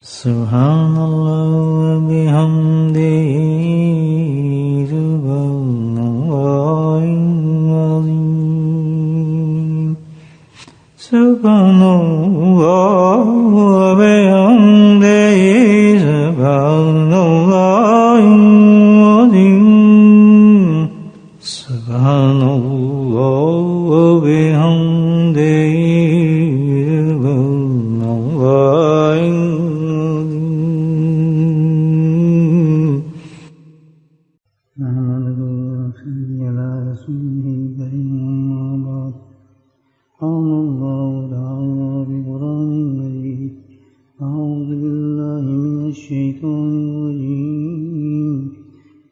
Subhanallah wa bihamdihi subhanallahil azim. Subhanallah wa bihamdihi subhanallahil azim. Subhanallah wa bihamdihi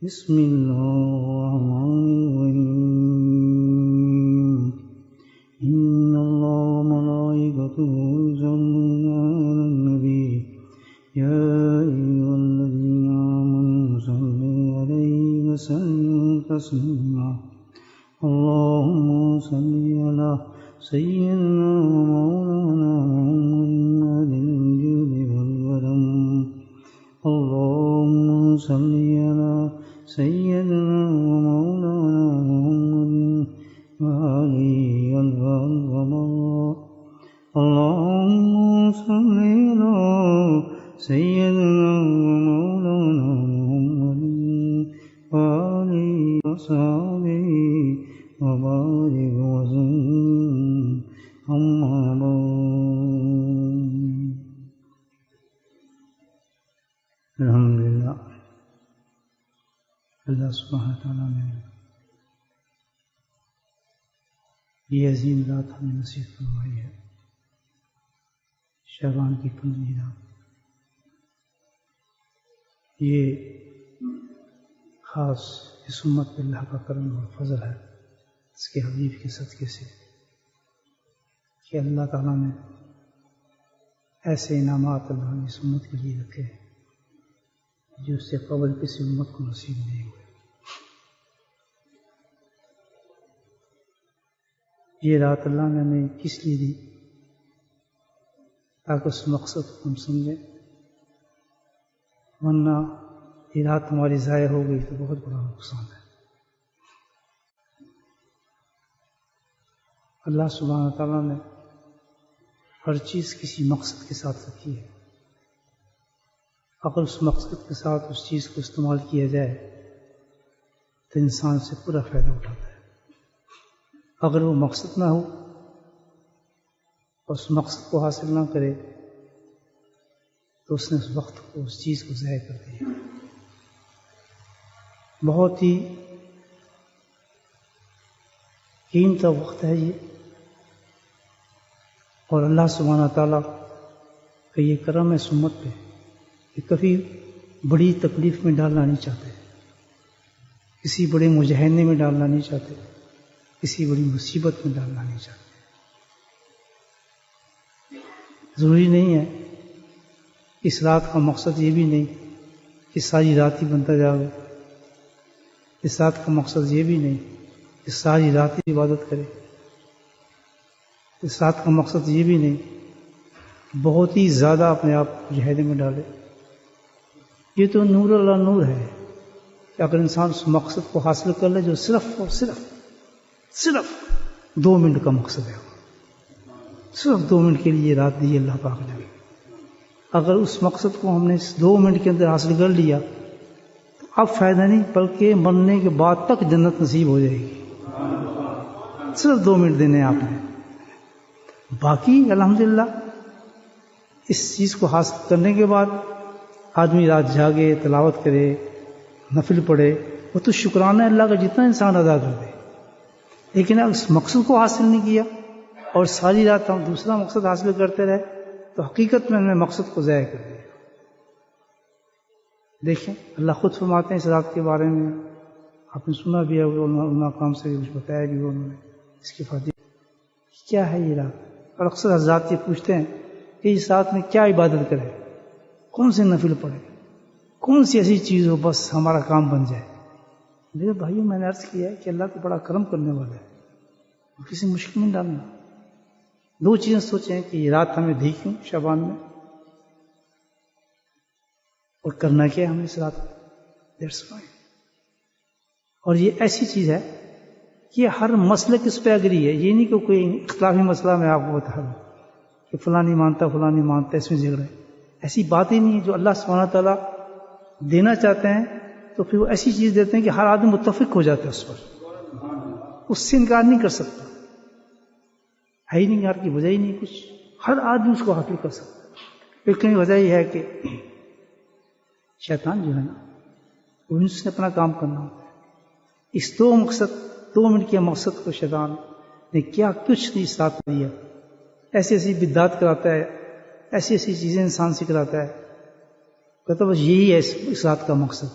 بسم الله الرحمن الرحيم إن الله وملائكته يصلون على النبي يا أيها الذين آمنوا صلوا عليه وسلموا تسليما اللهم صل على سيدنا ومولانا محمد الجود والكرم اللهم صل على سيدنا ومولانا محمد وآله وصحبه اللهم صل على سيدنا ومولانا محمد وآله وصحبه وبارك وسلم أما بعد الحمدللہ اللہ سبحانہ تعالیٰ نے یہ عظیم رات ہمیں نصیب فرمائی ہے، شعبان کی 15 رات۔ یہ خاص اس امت پہ اللہ کا کرم اور فضل ہے اس کے حبیب کے صدقے سے کہ اللہ تعالیٰ نے ایسے انعامات اللہ نے اس امت کے لیے رکھے ہیں جو اس سے قبل کسی امت کو نصیب نہیں ہوئے۔ یہ رات اللہ نے ہمیں کس لیے دی؟ تاکہ اس مقصد کو ہم سمجھیں، ورنہ یہ رات ہماری ضائع ہو گئی تو بہت بڑا نقصان ہے۔ اللہ سبحانہ تعالیٰ نے ہر چیز کسی مقصد کے ساتھ رکھی ہے، اگر اس مقصد کے ساتھ اس چیز کو استعمال کیا جائے تو انسان سے پورا فائدہ اٹھاتا ہے، اگر وہ مقصد نہ ہو اور اس مقصد کو حاصل نہ کرے تو اس نے اس وقت کو اس چیز کو ضائع کر دیا۔ بہت ہی قیمتی وقت ہے یہ، اور اللہ سبحانہ تعالیٰ کا یہ کرم ہے اس امت پہ کہ کبھی بڑی تکلیف میں ڈالنا نہیں چاہتے، کسی بڑے مجاہدے میں ڈالنا نہیں چاہتے، کسی بڑی مصیبت میں ڈالنا نہیں چاہتے۔ ضروری نہیں ہے، اس رات کا مقصد یہ بھی نہیں کہ ساری رات ہی بنتا جاؤ، اس رات کا مقصد یہ بھی نہیں کہ ساری رات ہی عبادت کرے، اس رات کا مقصد یہ بھی نہیں بہت ہی زیادہ اپنے آپ مجاہدے میں ڈالے۔ یہ تو نور اللہ نور ہے کہ اگر انسان اس مقصد کو حاصل کر لے جو صرف اور صرف 2 منٹ کا مقصد ہے، صرف 2 منٹ کے لیے رات دی اللہ پاک نے، اگر اس مقصد کو ہم نے اس 2 منٹ کے اندر حاصل کر لیا تو اب فائدہ نہیں بلکہ مرنے کے بعد تک جنت نصیب ہو جائے گی۔ صرف 2 منٹ دینے ہیں آپ نے، باقی الحمدللہ اس چیز کو حاصل کرنے کے بعد آدمی رات جاگے، تلاوت کرے، نفل پڑھے، وہ تو شکرانہ اللہ کا جتنا انسان ادا کر دے، لیکن اگر اس مقصد کو حاصل نہیں کیا اور ساری رات ہم دوسرا مقصد حاصل کرتے رہے تو حقیقت میں ہم نے مقصد کو ضائع کر دیا۔ دیکھیں اللہ خود فرماتے ہیں اس رات کے بارے میں، آپ نے سنا بھی ہے، علماء کرام سے کچھ بتایا بھی انہوں نے اس کی فضیلت کیا ہے یہ رات، اور اکثر حضرات یہ پوچھتے ہیں کہ اس رات میں کیا عبادت کرے، کون سے نفل پڑھے، کون سی ایسی چیز ہو بس ہمارا کام بن جائے۔ میرے بھائیوں میں نے عرض کیا ہے کہ اللہ تو بڑا کرم کرنے والا ہے، کسی مشکل میں ڈالنا۔ 2 چیزیں سوچیں کہ یہ رات ہمیں دی کیوں شعبان میں، اور کرنا کیا ہے ہمیں صراط، دیٹس فائن. اور یہ ایسی چیز ہے کہ ہر مسلک اس پہ اگری ہے. یہ نہیں کہ کوئی اختلافی مسئلہ میں آپ کو بتا دوں کہ فلاں نہیں مانتا فلاں نہیں مانتا، اس میں جھگڑے. ایسی بات ہی نہیں ہے. جو اللہ سبحانہ تعالیٰ دینا چاہتے ہیں تو پھر وہ ایسی چیز دیتے ہیں کہ ہر آدمی متفق ہو جاتا ہے اس پر، اس سے انکار نہیں کر سکتا. ہے ہی نہیں انکار کی وجہ ہی نہیں کچھ، ہر آدمی اس کو حاصل کر سکتا ہے. لیکن وجہ یہ ہے کہ شیطان جو ہے نا، وہ اس نے اپنا کام کرنا ہوتا ہے. اس 2 منٹ کے مقصد کو شیطان نے کیا کچھ نہیں ساتھ دیا. ایسی ایسی بدعات کراتا ہے، ایسی ایسی چیزیں انسان سے کراتا ہے. کہتا بس یہی ہے اس رات کا مقصد.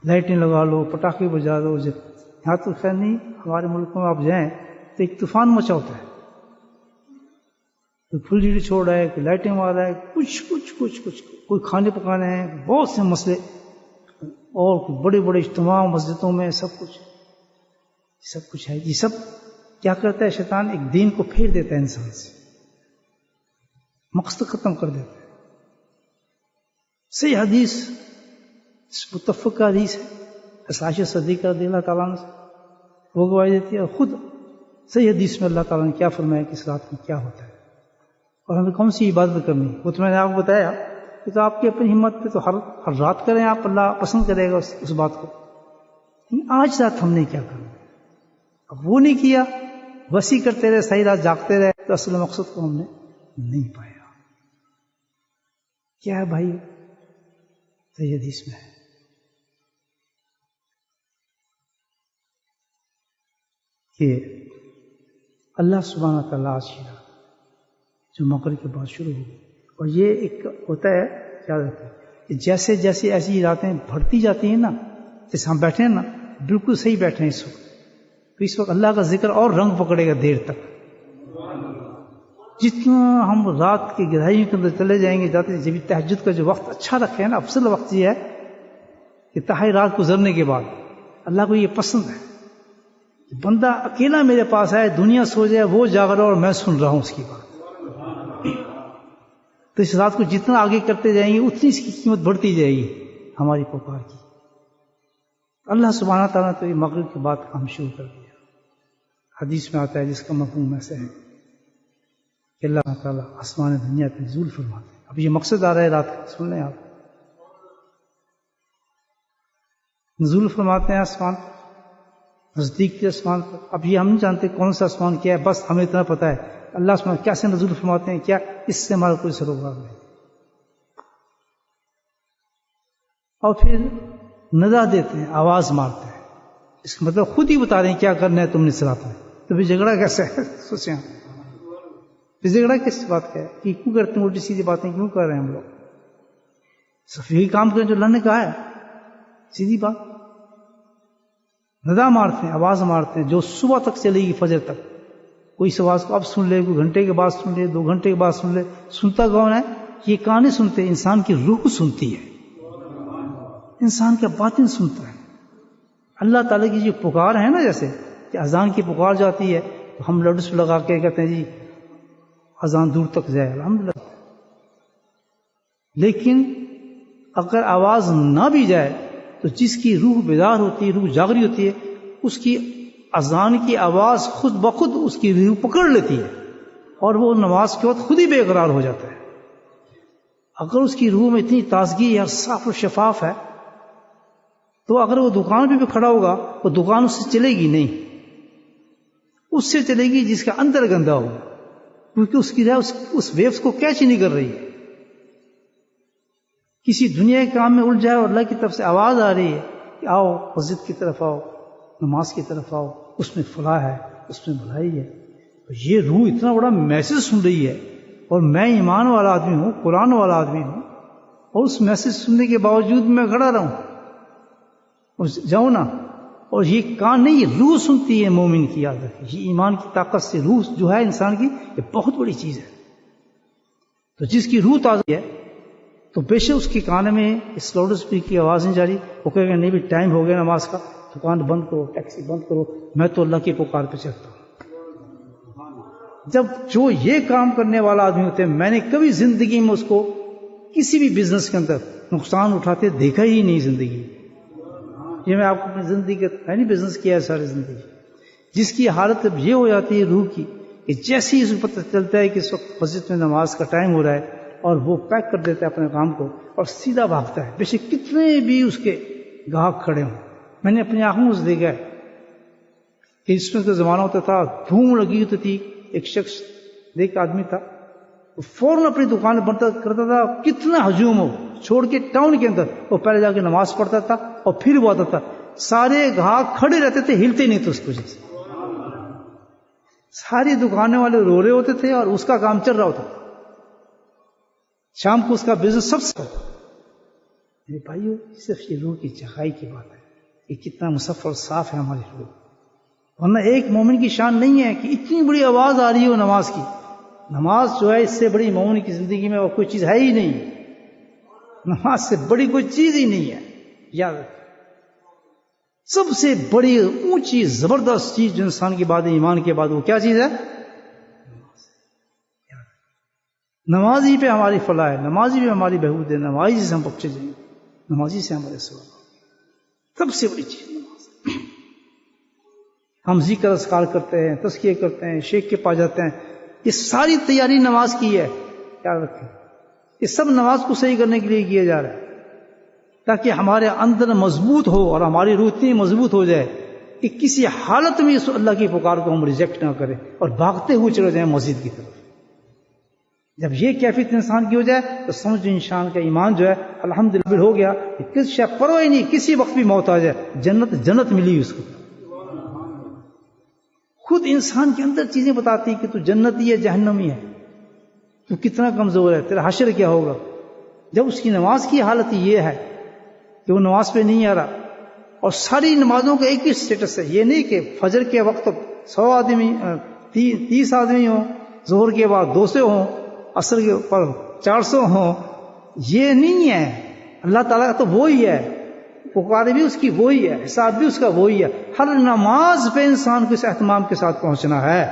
لائٹیں لگا لو، پٹاخے بجا دو. یہاں تو خیر نہیں، ہمارے ملکوں میں آپ جائیں تو ایک طوفان مچا ہوتا ہے. کوئی پھلجھڑی چھوڑ رہا ہے، کوئی لائٹیں مار رہا ہے، کچھ کوئی کھانے پکانے ہیں، بہت سے مسئلے، اور بڑے بڑے اجتماع مسجدوں میں، سب کچھ ہے. یہ سب کیا کرتا ہے شیطان؟ ایک دین کو پھیر دیتا ہے انسان سے، مقصد ختم کر دیتا ہے. صحیح حدیث، متفق حدیث ہے، عائشہ صدیقہ رضی اللہ تعالیٰ عنہ سے وہ گواہی دیتی ہے. اور خود صحیح حدیث میں اللہ تعالیٰ نے کیا فرمایا کہ اس رات میں کیا ہوتا ہے اور ہمیں کون سی عبادت کرنی ہے. وہ تو میں نے آپ کو بتایا کہ تو آپ کی اپنی ہمت پہ تو ہر رات کریں آپ، اللہ پسند کرے گا اس بات کو. آج رات ہم نے کیا کرنا، اب وہ نہیں کیا، وسیع کرتے رہے، صحیح رات جاگتے رہے، تو اصل مقصد کو ہم نے نہیں پایا. کیا ہے بھائی؟ صحیح حدیث میں ہے کہ اللہ سبحانہ تعالیٰ آج کی رات جو مغرب کے بعد شروع ہوگی، اور یہ ایک ہوتا ہے کیا رہتا ہے کہ جیسے جیسے ایسی راتیں بڑھتی جاتی ہیں نا، جیسے ہم بیٹھے ہیں نا، بالکل صحیح بیٹھے ہیں اس وقت، تو اس وقت اللہ کا ذکر اور رنگ پکڑے گا دیر تک. جتنا ہم رات کی گہرائیوں کے اندر چلے جائیں گے جاتے ہیں. جب تہجد کا جو وقت اچھا رکھے ہیں نا، افضل وقت یہ ہے کہ تہائی رات گزرنے کے بعد اللہ کو یہ پسند ہے کہ بندہ اکیلا میرے پاس آئے، دنیا سو جائے، وہ جاگ رہا اور میں سن رہا ہوں اس کی بات. تو اس رات کو جتنا آگے کرتے جائیں گے اتنی اس کی قیمت بڑھتی جائے گی ہماری پکار کی. اللہ سبحانہ تعالیٰ تو یہ مغرب کے بعد کام شروع کر دیا. حدیث میں آتا ہے جس کا مفہوم ایسے ہے کہ اللہ تعالیٰ آسمان دنیا پہ نزول فرماتے ہیں. اب یہ مقصد آ رہا ہے رات کا، سن لیں آپ. نزول فرماتے ہیں آسمان، نزدیک کے آسمان پر. اب یہ ہم نہیں جانتے کون سا آسمان کیا ہے، بس ہمیں اتنا پتا ہے اللہ آسمان کیسے نزول فرماتے ہیں، کیا اس سے ہمارا کوئی سروکار نہیں. اور پھر ندا دیتے ہیں، آواز مارتے ہیں. اس کا مطلب خود ہی بتا رہے ہیں کیا کرنا ہے تم نے اس رات میں. تو پھر جھگڑا کیسے ہے؟ سوچیں پھر جھگڑا کس بات کا ہے کہ کیوں کرتے ہیں الٹی سیدھی باتیں کیوں کر رہے ہیں ہم لوگ؟ صرف یہی کام کریں جو اللہ نے کہا ہے، سیدھی بات. ندا مارتے ہیں، آواز مارتے ہیں جو صبح تک چلے گی، فجر تک. کوئی اس آواز کو اب سن لے، کوئی گھنٹے کے بعد سن لے، 2 گھنٹے کے بعد سن لے. سنتا کون ہے؟ یہ کان نہیں سنتے، انسان کی روح سنتی ہے، انسان کا باطن سنتا ہے. اللہ تعالیٰ کی جو پکار ہے نا، جیسے کہ اذان کی پکار جاتی ہے تو ہم لاؤڈ اسپیکر لگا کے کہتے ہیں جی اذان دور تک جائے، الحمدللہ. لیکن اگر آواز نہ بھی جائے تو جس کی روح بیدار ہوتی ہے، روح جاگری ہوتی ہے، اس کی اذان کی آواز خود بخود اس کی روح پکڑ لیتی ہے اور وہ نماز کے وقت خود ہی بے قرار ہو جاتا ہے. اگر اس کی روح میں اتنی تازگی یا صاف و شفاف ہے تو اگر وہ دکان پہ بھی کھڑا ہوگا وہ دکان اس سے چلے گی نہیں، اس سے چلے گی جس کا اندر گندا ہوگا، کیونکہ اس کی راہ اس ویوز کو کیچ نہیں کر رہی ہے. کسی دنیا کے کام میں الجھ جائے اور اللہ کی طرف سے آواز آ رہی ہے کہ آؤ مسجد کی طرف آؤ، نماز کی طرف آؤ، اس میں فلاح ہے، اس میں بھلائی ہے. یہ روح اتنا بڑا میسج سن رہی ہے اور میں ایمان والا آدمی ہوں، قرآن والا آدمی ہوں، اور اس میسج سننے کے باوجود میں کھڑا رہوں اور جاؤں نا. اور یہ کان نہیں، یہ روح سنتی ہے مومن کی. یاد رکھیں، یہ ایمان کی طاقت سے روح جو ہے انسان کی، یہ بہت بڑی چیز ہے. تو جس کی روح تازہ ہے تو بے شک اس کے کان میں اس لاؤڈ اسپیکر کی آواز نہیں جا رہی. وہ کہے گا نہیں بھی ٹائم ہو گیا نماز کا، دکان بند کرو، ٹیکسی بند کرو، میں تو اللہ کی پکار پہ چلتا ہوں. جب جو یہ کام کرنے والا آدمی ہوتے ہیں، میں نے کبھی زندگی میں اس کو کسی بھی بزنس کے اندر نقصان اٹھاتے دیکھا ہی نہیں زندگی. یہ میں آپ کو اپنی زندگی کا ہے نہیں بزنس کیا ہے ساری زندگی، جس کی حالت اب یہ ہو جاتی ہے روح کی کہ جیسے ہی اس کو پتہ چلتا ہے کہ اس وقت مسجد میں نماز کا ٹائم ہو رہا ہے اور وہ پیک کر دیتا ہے اپنے کام کو اور سیدھا بھاگتا ہے، بے شک کتنے بھی اس کے گاہک کھڑے ہوں. میں نے اپنی آنکھوں سے دیکھا ہے کہ اس میں تو زمانہ ہوتا تھا دھوم لگی ہوتی تھی، ایک شخص ایک آدمی تھا وہ فوراً اپنی دکان بند کرتا تھا، کتنا ہجوم ہو چھوڑ کے ٹاؤن کے اندر وہ پہلے جا کے نماز پڑھتا تھا اور پھر وہ آتا تھا. سارے گاہک کھڑے رہتے تھے، ہلتے نہیں تھے اس کی وجہ سے. ساری دکانیں والے رو رہے ہوتے تھے اور اس کا کام چل رہا ہوتا تھا. شام کو اس کا بزنس سب سے میرے بھائیو صرف یہ روح کی چخائی کی بات ہے کہ کتنا مصفر اور صاف ہے ہماری روح. ورنہ ایک مومن کی شان نہیں ہے کہ اتنی بڑی آواز آ رہی ہو نماز کی. نماز جو ہے اس سے بڑی مومن کی زندگی میں اور کوئی چیز ہے ہی نہیں. نماز سے بڑی کوئی چیز ہی نہیں ہے. یاد رکھیں سب سے بڑی اونچی زبردست چیز جو انسان کی بعد ایمان کے بعد وہ کیا چیز ہے؟ نمازی پہ ہماری فلاح ہے، نمازی پہ ہماری بہبود ہے، نمازی سے ہم بخشے جائیں گے، نمازی سے ہمارے سوال. سب سے بڑی چیز نماز. ہم ذکر اذکار کرتے ہیں، تزکیہ کرتے ہیں، شیخ کے پاس جاتے ہیں، یہ ساری تیاری نماز کی ہے. یاد رکھیں یہ سب نماز کو صحیح کرنے کے لیے کیا جا رہا ہے تاکہ ہمارے اندر مضبوط ہو اور ہماری روح اتنی مضبوط ہو جائے کہ کسی حالت میں اس اللہ کی پکار کو ہم ریجیکٹ نہ کریں اور بھاگتے ہوئے چلے جائیں مسجد کی طرف. جب یہ کیفیت انسان کی ہو جائے تو سمجھ انسان کا ایمان جو ہے الحمدللہ ہو گیا کہ کس شے پرواہ نہیں، کسی وقت بھی موت آ جائے جنت ملی اس کو. خود انسان کے اندر چیزیں بتاتی کہ تو جنتی ہے جہنمی ہے، تو کتنا کمزور ہے، تیرا حشر کیا ہوگا. جب اس کی نماز کی حالت یہ ہے کہ وہ نماز پہ نہیں آ رہا اور ساری نمازوں کا ایک ہی سٹیٹس ہے، یہ نہیں کہ فجر کے وقت 100 آدمی 30 آدمی ہوں، ظہر کے بعد 200 ہوں، عصر کے اوپر 400 ہوں، یہ نہیں ہے. اللہ تعالیٰ کا تو وہی ہے، پکار بھی اس کی وہی ہے، حساب بھی اس کا وہی ہے. ہر نماز پہ انسان کو اس اہتمام کے ساتھ پہنچنا ہے.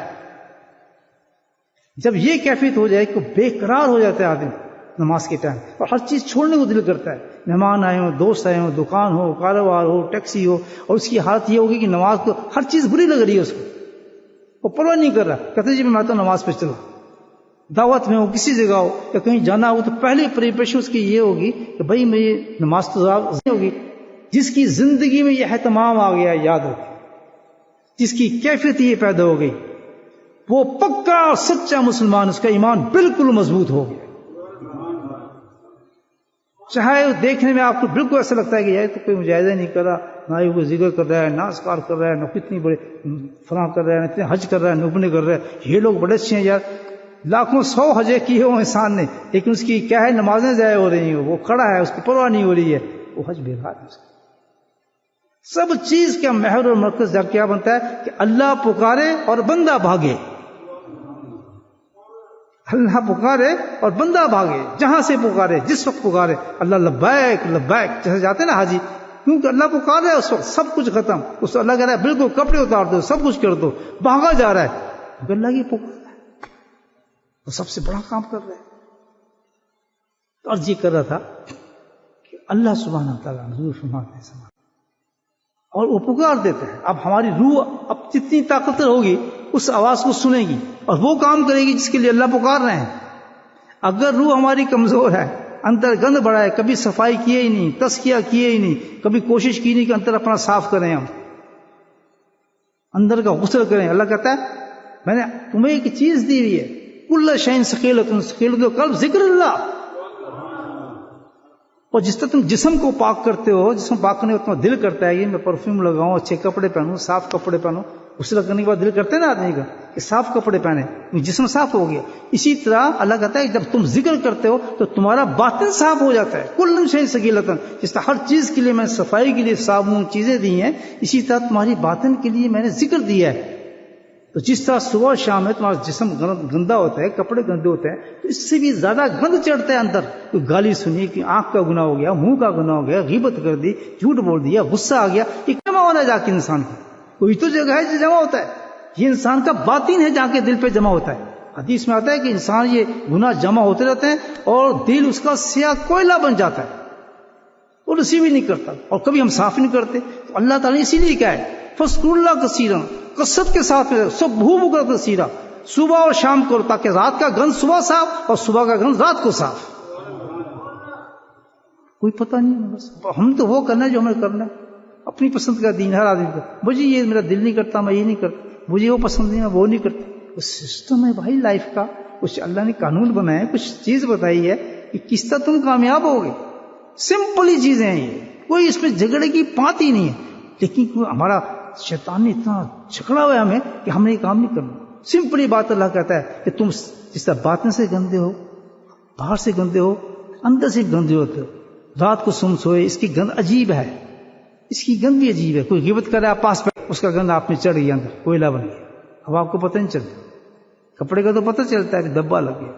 جب یہ کیفیت ہو جائے کہ بے قرار ہو جاتا ہے آدمی نماز کے ٹائم اور ہر چیز چھوڑنے کو دل کرتا ہے، مہمان آئے ہوں، دوست آئے ہوں، دکان ہو، کاروبار ہو، ٹیکسی ہو، اور اس کی حالت یہ ہوگی کہ نماز کو ہر چیز بری لگ رہی ہے اس کو، وہ پرواہ نہیں کر رہا. کہتے جی میں تو نماز پہ چلا، دعوت میں ہو، کسی جگہ ہو یا کہیں جانا ہو تو پہلے پریپریشن اس کی یہ ہوگی کہ بھائی میری نماز تو ہوگی. جس کی زندگی میں یہ اہتمام آ گیا، یاد رکھیں جس کی کیفیت یہ پیدا ہو گئی وہ پکا اور سچا مسلمان، اس کا ایمان بالکل مضبوط ہو گیا. چاہے دیکھنے میں آپ کو بالکل ایسا لگتا ہے کہ یہ تو کوئی مجاہدہ نہیں کر رہا، نہ ہی وہ ذکر کر رہا ہے، نہ اذکار کر رہا ہے، نہ کتنی بڑے فلاں کر رہا ہے، نہ اتنے حج کر رہا ہے، نبنے کر رہا ہے، یہ لوگ بڑے اچھے ہیں یار. لاکھوں 100 حجے کیے ہو انسان نے، لیکن اس کی کیا ہے نمازیں ضائع ہو رہی ہیں، وہ کھڑا ہے، اس کی پرواہ نہیں ہو رہی ہے، وہ حج بیکار ہے. سب چیز کا محور اور مرکز جب کیا بنتا ہے کہ اللہ پکارے اور بندہ بھاگے. اللہ پکارے اور بندہ بھاگے، جہاں سے پکارے، جس وقت پکارے. اللہ لبیک لبیک جیسے جاتے ہیں نا حاجی، کیونکہ اللہ پکار رہا ہے اس وقت، سب کچھ ختم. اس اللہ کہہ رہا ہے بالکل کپڑے اتار دو، سب کچھ کر دو، بھاگا جا رہا ہے. اللہ کی پکار ہے، وہ سب سے بڑا کام کر رہا ہے. تو عرض یہ کر رہا تھا کہ اللہ سبحانہ تعالیٰ حضور فرماتے ہیں اور وہ پکار دیتا ہے. اب ہماری روح اب جتنی طاقتور ہوگی اس آواز کو سنے گی اور وہ کام کرے گی جس کے لیے اللہ پکار رہے ہیں. اگر روح ہماری کمزور ہے، اندر گند بڑا ہے، کبھی صفائی کیے ہی نہیں، تزکیہ کیے ہی نہیں، کبھی کوشش کی نہیں کہ اندر اپنا صاف کریں، ہم اندر کا غسل کریں. اللہ کہتا ہے میں نے تمہیں ایک چیز دی ہوئی ہے، کل شیء ثقیلۃ القلب ذکر اللہ. اور جس طرح تم جسم کو پاک کرتے ہو، جسم پاک کرنے کا تمہیں دل کرتا ہے کہ میں پرفیوم لگاؤں، اچھے کپڑے پہنوں، صاف کپڑے پہنوں، غسل کرنے کے بعد دل کرتے ہیں نا آدمی کا کہ صاف کپڑے پہنے، جسم صاف ہو گیا. اسی طرح اللہ کہتا ہے کہ جب تم ذکر کرتے ہو تو تمہارا باطن صاف ہو جاتا ہے. کل شیء ثقیلۃ، جس طرح ہر چیز کے لیے میں صفائی کے لیے صابن چیزیں دی ہیں، اسی طرح تمہاری باطن کے لیے میں نے ذکر دیا ہے. تو جس طرح صبح شام میں تمہارا جسم گندا ہوتا ہے، کپڑے گندے ہوتے ہیں، تو اس سے بھی زیادہ گند چڑھتا ہے اندر. کوئی گالی سنی کہ آنکھ کا گناہ ہو گیا، منہ کا گناہ ہو گیا، غیبت کر دی، جھوٹ بول دیا، غصہ آ گیا، یہ جمع ہونا ہے جا کے انسان کو. کوئی تو جگہ ہے جو جمع ہوتا ہے، یہ انسان کا باطن ہے جا کے دل پہ جمع ہوتا ہے. حدیث میں آتا ہے کہ انسان یہ گناہ جمع ہوتے رہتے ہیں اور دل اس کا سیاہ کوئلہ بن جاتا ہے اور ریسیو بھی نہیں کرتا اور کبھی ہم صاف نہیں کرتے. تو اللہ تعالیٰ نے اسی لیے کہا ہے فذکروا اللہ کثیرا، کثرت کے ساتھ سبحوہ بکرۃ واسیلا، صبح اور شام کرو تاکہ رات کا گند صبح صاف اور صبح کا گند رات کو صاف. کوئی پتہ نہیں، بس ہم تو وہ کرنا ہے جو ہمیں کرنا ہے. اپنی پسند کا دین ہر آدمی کا، مجھے یہ میرا دل نہیں کرتا میں یہ نہیں کرتا، مجھے وہ پسند نہیں میں وہ نہیں کرتا. وہ سسٹم ہے بھائی لائف کا، کچھ اللہ نے قانون بنایا ہے، کچھ چیز بتائی ہے کہ کس طرح تم کامیاب ہوگے. سمپل ہی چیزیں ہیں یہ، کوئی اس میں جھگڑے کی بات ہی نہیں ہے. لیکن ہمارا شیطان نے اتنا جھگڑا ہوا ہے ہمیں کہ ہم نے یہ کام نہیں کرنا. سمپل ہی بات اللہ کہتا ہے کہ تم جس طرح باطن سے گندے ہو، باہر سے گندے ہو، اندر سے گندے ہوتے ہو. رات کو سم سوئے، اس کی گند عجیب ہے، اس کی گند بھی عجیب ہے. کوئی غیبت کرے آپ پاس پہ، اس کا گند آپ میں چڑھ گیا، اندر کوئلہ بن گیا. اب آپ کو پتہ نہیں چلتا. کپڑے کا تو پتہ چلتا ہے کہ دبا لگ گیا.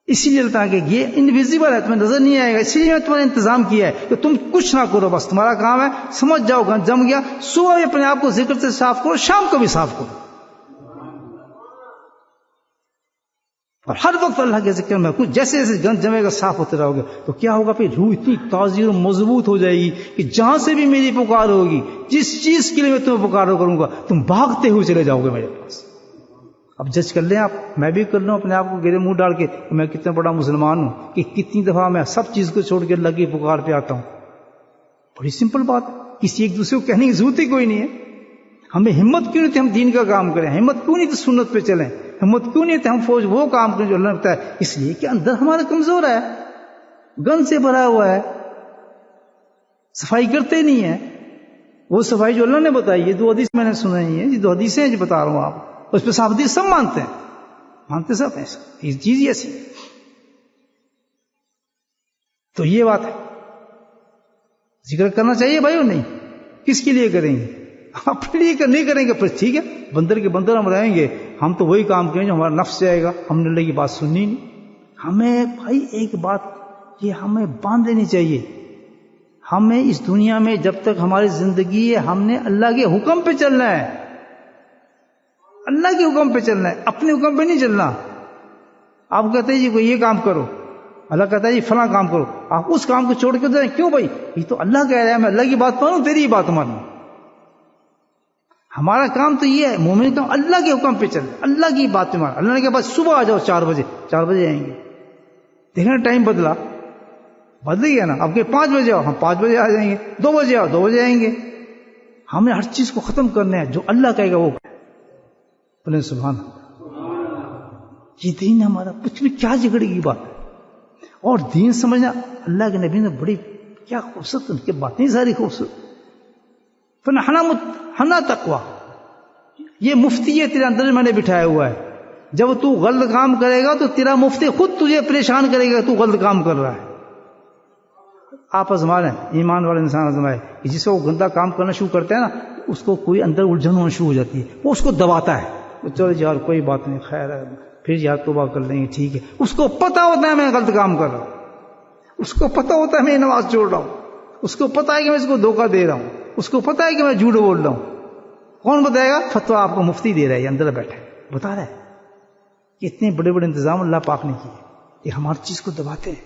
اسی لیے چلتا ہے کہ یہ انویزیبل ہے، تمہیں نظر نہیں آئے گا. اسی لیے میں تمہیں انتظام کیا ہے کہ تم کچھ نہ کرو، بس تمہارا کام ہے سمجھ جاؤ گند جم گیا. صبح بھی اپنے آپ کو ذکر سے صاف کرو، شام کو بھی صاف کرو، اور ہر وقت اللہ کے ذکر میں کچھ جیسے جیسے گند جمے گا صاف ہوتے رہو گے تو کیا ہوگا؟ پھر روح اتنی تازی اور مضبوط ہو جائے گی کہ جہاں سے بھی میری پکار ہوگی، جس چیز کے لیے میں تمہیں پکارو کروں گا، تم بھاگتے ہوئے چلے جاؤ گے میرے پاس. اب جج کر لیں آپ، میں بھی کر لوں اپنے آپ کو گرے منہ ڈال کے کہ میں کتنا بڑا مسلمان ہوں کہ کتنی دفعہ میں سب چیز کو چھوڑ کے اللہ کی پکار پہ آتا ہوں. بڑی سمپل بات، کسی ایک دوسرے کو کہنے کی ضرورت ہی کوئی نہیں ہے. ہمیں ہمت کیوں نہیں تھی ہم دین کا کام کریں؟ ہمت کیوں نہیں تھی سنت پہ چلیں؟ ہمت کیوں نہیں تھی ہم فوج وہ کام کریں جو اللہ نے بتایا؟ اس لیے کہ اندر ہمارا کمزور ہے، گند سے بھرا ہوا ہے، صفائی کرتے نہیں ہیں. وہ صفائی جو اللہ نے بتائی ہے، 2 حدیث میں نے سنائی ہیں، یہ 2 حدیثیں ہیں جو بتا رہا ہوں آپ، اس پہ صاحب حدیث سب مانتے ہیں، مانتے سب ایسا، یہ چیز ہی ایسی. تو یہ بات ہے، ذکر کرنا چاہیے بھائی، اور نہیں کس کے لیے کریں گے؟ اپنے لیے نہیں کریں گے پھر ٹھیک ہے، بندر کے بندر ہم رہیں گے، ہم تو وہی کام کریں جو ہمارا نفس جائے گا. ہم نے اللہ کی بات سننی نہیں. ہمیں بھائی ایک بات یہ ہمیں باندھ لینی چاہیے، ہمیں اس دنیا میں جب تک ہماری زندگی ہے ہم نے اللہ کے حکم پہ چلنا ہے، اللہ کے حکم پہ چلنا ہے، اپنے حکم پہ نہیں چلنا. آپ کہتے ہیں جی کوئی یہ کام کرو، اللہ کہتا ہے جی فلاں کام کرو، آپ اس کام کو چھوڑ کے جائیں. کیوں بھائی؟ یہ تو اللہ کہہ رہا ہے میں اللہ کی بات مانوں، تیری بات مانوں. ہمارا کام تو یہ ہے، مومن کا اللہ کے حکم پہ چل، اللہ کی بات پہ مان. اللہ نے کہا بس صبح آ جاؤ 4 بجے، 4 بجے آئیں گے. دیکھنا ٹائم بدل گیا نا، اب کہ 5 بجے آؤ، ہم 5 بجے آ جائیں گے. 2 بجے آؤ، 2 بجے آئیں گے. ہمیں ہر چیز کو ختم کرنا ہے، جو اللہ کہے گا وہ. بولے سبحان اللہ. یہ دین ہمارا کچھ بھی کیا جھگڑے کی بات ہے. اور دین سمجھنا، اللہ کے نبی نے بڑی کیا خوبصورت ان کی باتیں ساری خوبصورت. ہنا تقوی، یہ مفتی ہے تیرے اندر میں نے بٹھایا ہوا ہے. جب تو غلط کام کرے گا تو تیرا مفتی خود تجھے پریشان کرے گا تو غلط کام کر رہا ہے. آپ آزما لیں، ایمان والے انسان آزمائے کہ جس کو وہ گندا کام کرنا شروع کرتا ہے نا، اس کو کوئی اندر الجھن ہونا شروع ہو جاتی ہے، وہ اس کو دباتا ہے. چلو یار کوئی بات نہیں، خیر ہے، پھر یار توبہ کر لیں گے، ٹھیک ہے. اس کو پتا ہوتا ہے میں غلط کام کر رہا ہوں، اس کو پتا ہوتا ہے میں نماز چھوڑ رہا ہوں، اس کو پتا ہے کہ میں اس کو دھوکہ دے رہا ہوں، اس کو پتا ہے کہ میں جھوٹ بول رہا ہوں. کون بتائے گا؟ فتویٰ آپ کو مفتی دے رہا ہے، یہ اندر بیٹھا ہے بتا رہا ہے کہ اتنے بڑے بڑے انتظام اللہ پاک نے کیے، یہ ہماری چیز کو دباتے ہیں.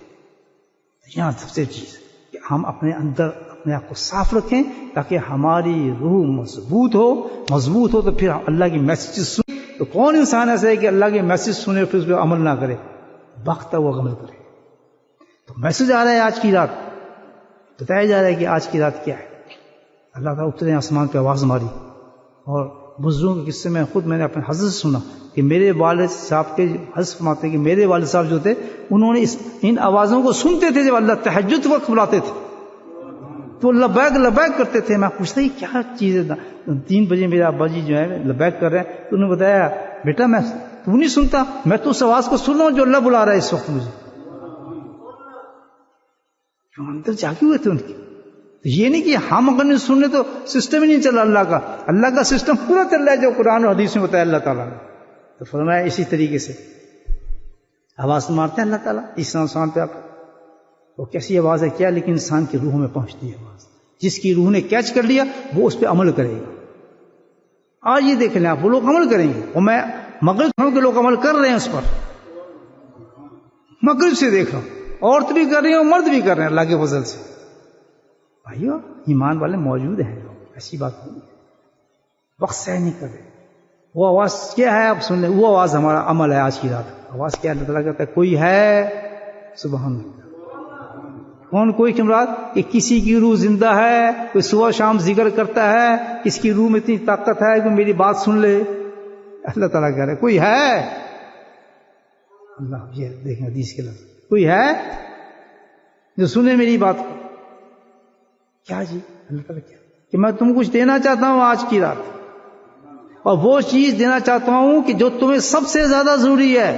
یہاں سب سے چیز کہ ہم اپنے اندر اپنے آپ کو صاف رکھیں تاکہ ہماری روح مضبوط ہو تو پھر اللہ کی میسیج سن. تو کون انسان ایسا ہے کہ اللہ کے میسیج سنے پھر اس پہ عمل نہ کرے؟ وقت ہے وہ عمل کرے. تو میسیج آ رہا ہے آج کی رات، بتایا جا رہا ہے کہ آج کی رات کیا ہے. اللہ تعالیٰ اترے آسمان پہ آواز ماری، اور بزرگوں کے قصے میں خود میں نے اپنے حضرت سے سنا کہ میرے والد صاحب کے حضرت فرماتے ہیں کہ میرے والد صاحب جو تھے انہوں نے ان آوازوں کو سنتے تھے جب اللہ تہجد وقت بلاتے تھے تو لبیک لبیک کرتے تھے. میں پوچھتا یہ کیا چیز ہے؟ 3 بجے میرے ابا جی جو ہے لبیک کر رہے ہیں تو انہوں نے بتایا بیٹا تو نہیں سنتا، میں تو اس آواز کو سن رہا ہوں جو اللہ بلا رہا ہے اس وقت مجھے. جو اندر جاگے ہوئے تھے ان کی. یہ نہیں کہ ہم اگر نہیں سننے تو سسٹم ہی نہیں چل رہا. اللہ کا سسٹم پورا چل رہا ہے جو قرآن اور حدیث میں بتایا اللہ تعالیٰ نے. تو فرمایا اسی طریقے سے آواز مارتے ہیں اللہ تعالیٰ اس انسان پہ. آپ وہ کیسی آواز ہے کیا، لیکن انسان کی روح میں پہنچتی ہے آواز. جس کی روح نے کیچ کر لیا وہ اس پہ عمل کرے گا. آج یہ دیکھ لیں آپ، وہ لوگ عمل کریں گے. اور میں مغرب کے لوگ عمل کر رہے ہیں اس پر، مغرب سے دیکھ رہا ہوں، عورت بھی کر رہی ہیں مرد بھی کر رہے ہیں اللہ کے فضل سے۔ بھائیو ایمان والے موجود ہیں، ایسی بات نہیں ہے، وقت سے نہیں کر رہے۔ وہ آواز کیا ہے آپ سن لیں، وہ آواز ہمارا عمل ہے آج کی رات۔ آواز کیا اللہ تعالیٰ کہتا ہے کوئی ہے، سبحان اللہ۔ کون کوئی کمرات کہ کسی کی روح زندہ ہے، کوئی صبح شام ذکر کرتا ہے، کس کی روح میں اتنی طاقت ہے کہ میری بات سن لے، اللہ تعالیٰ کہہ رہے کوئی ہے۔ اللہ یہ دیکھیں حدیث کے لفظ، کوئی ہے جو سنے میری بات کو۔ کیا جی اللہ تعالیٰ کیا کہ میں تم کچھ دینا چاہتا ہوں آج کی رات، اور وہ چیز دینا چاہتا ہوں کہ جو تمہیں سب سے زیادہ ضروری ہے،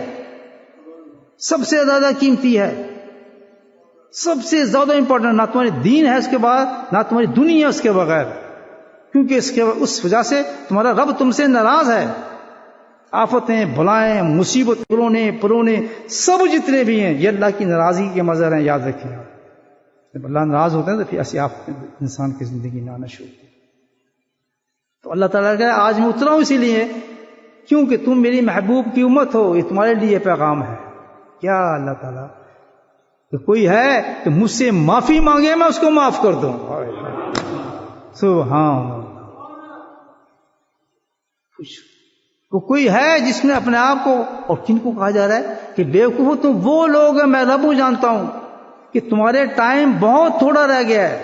سب سے زیادہ قیمتی ہے، سب سے زیادہ امپورٹنٹ، نہ تمہاری دین ہے اس کے بعد، نہ تمہاری دنیا اس کے بغیر، کیونکہ اس وجہ سے تمہارا رب تم سے ناراض ہے۔ آفتیں، بلائیں، مصیبت، پرونے سب جتنے بھی ہیں یہ اللہ کی ناراضگی کے مظہر ہیں، یاد رکھیں۔ جب اللہ ناراض ہوتے ہیں تو پھر ایسی آفتیں انسان کی زندگی میں آنا شروع ہوتی ہیں۔ تو اللہ تعالیٰ کہ آج میں اترا ہوں اسی لیے کیونکہ تم میری محبوب کی امت ہو، یہ تمہارے لیے پیغام ہے۔ کیا اللہ تعالیٰ کہ کوئی ہے کہ مجھ سے معافی مانگے میں اس کو معاف کر دوں، سبحان اللہ۔ کوئی ہے جس نے اپنے آپ کو، اور کن کو کہا جا رہا ہے کہ بیوقوف تم وہ لوگ ہیں، میں رب ہوں جانتا ہوں کہ تمہارے ٹائم بہت تھوڑا رہ گیا ہے،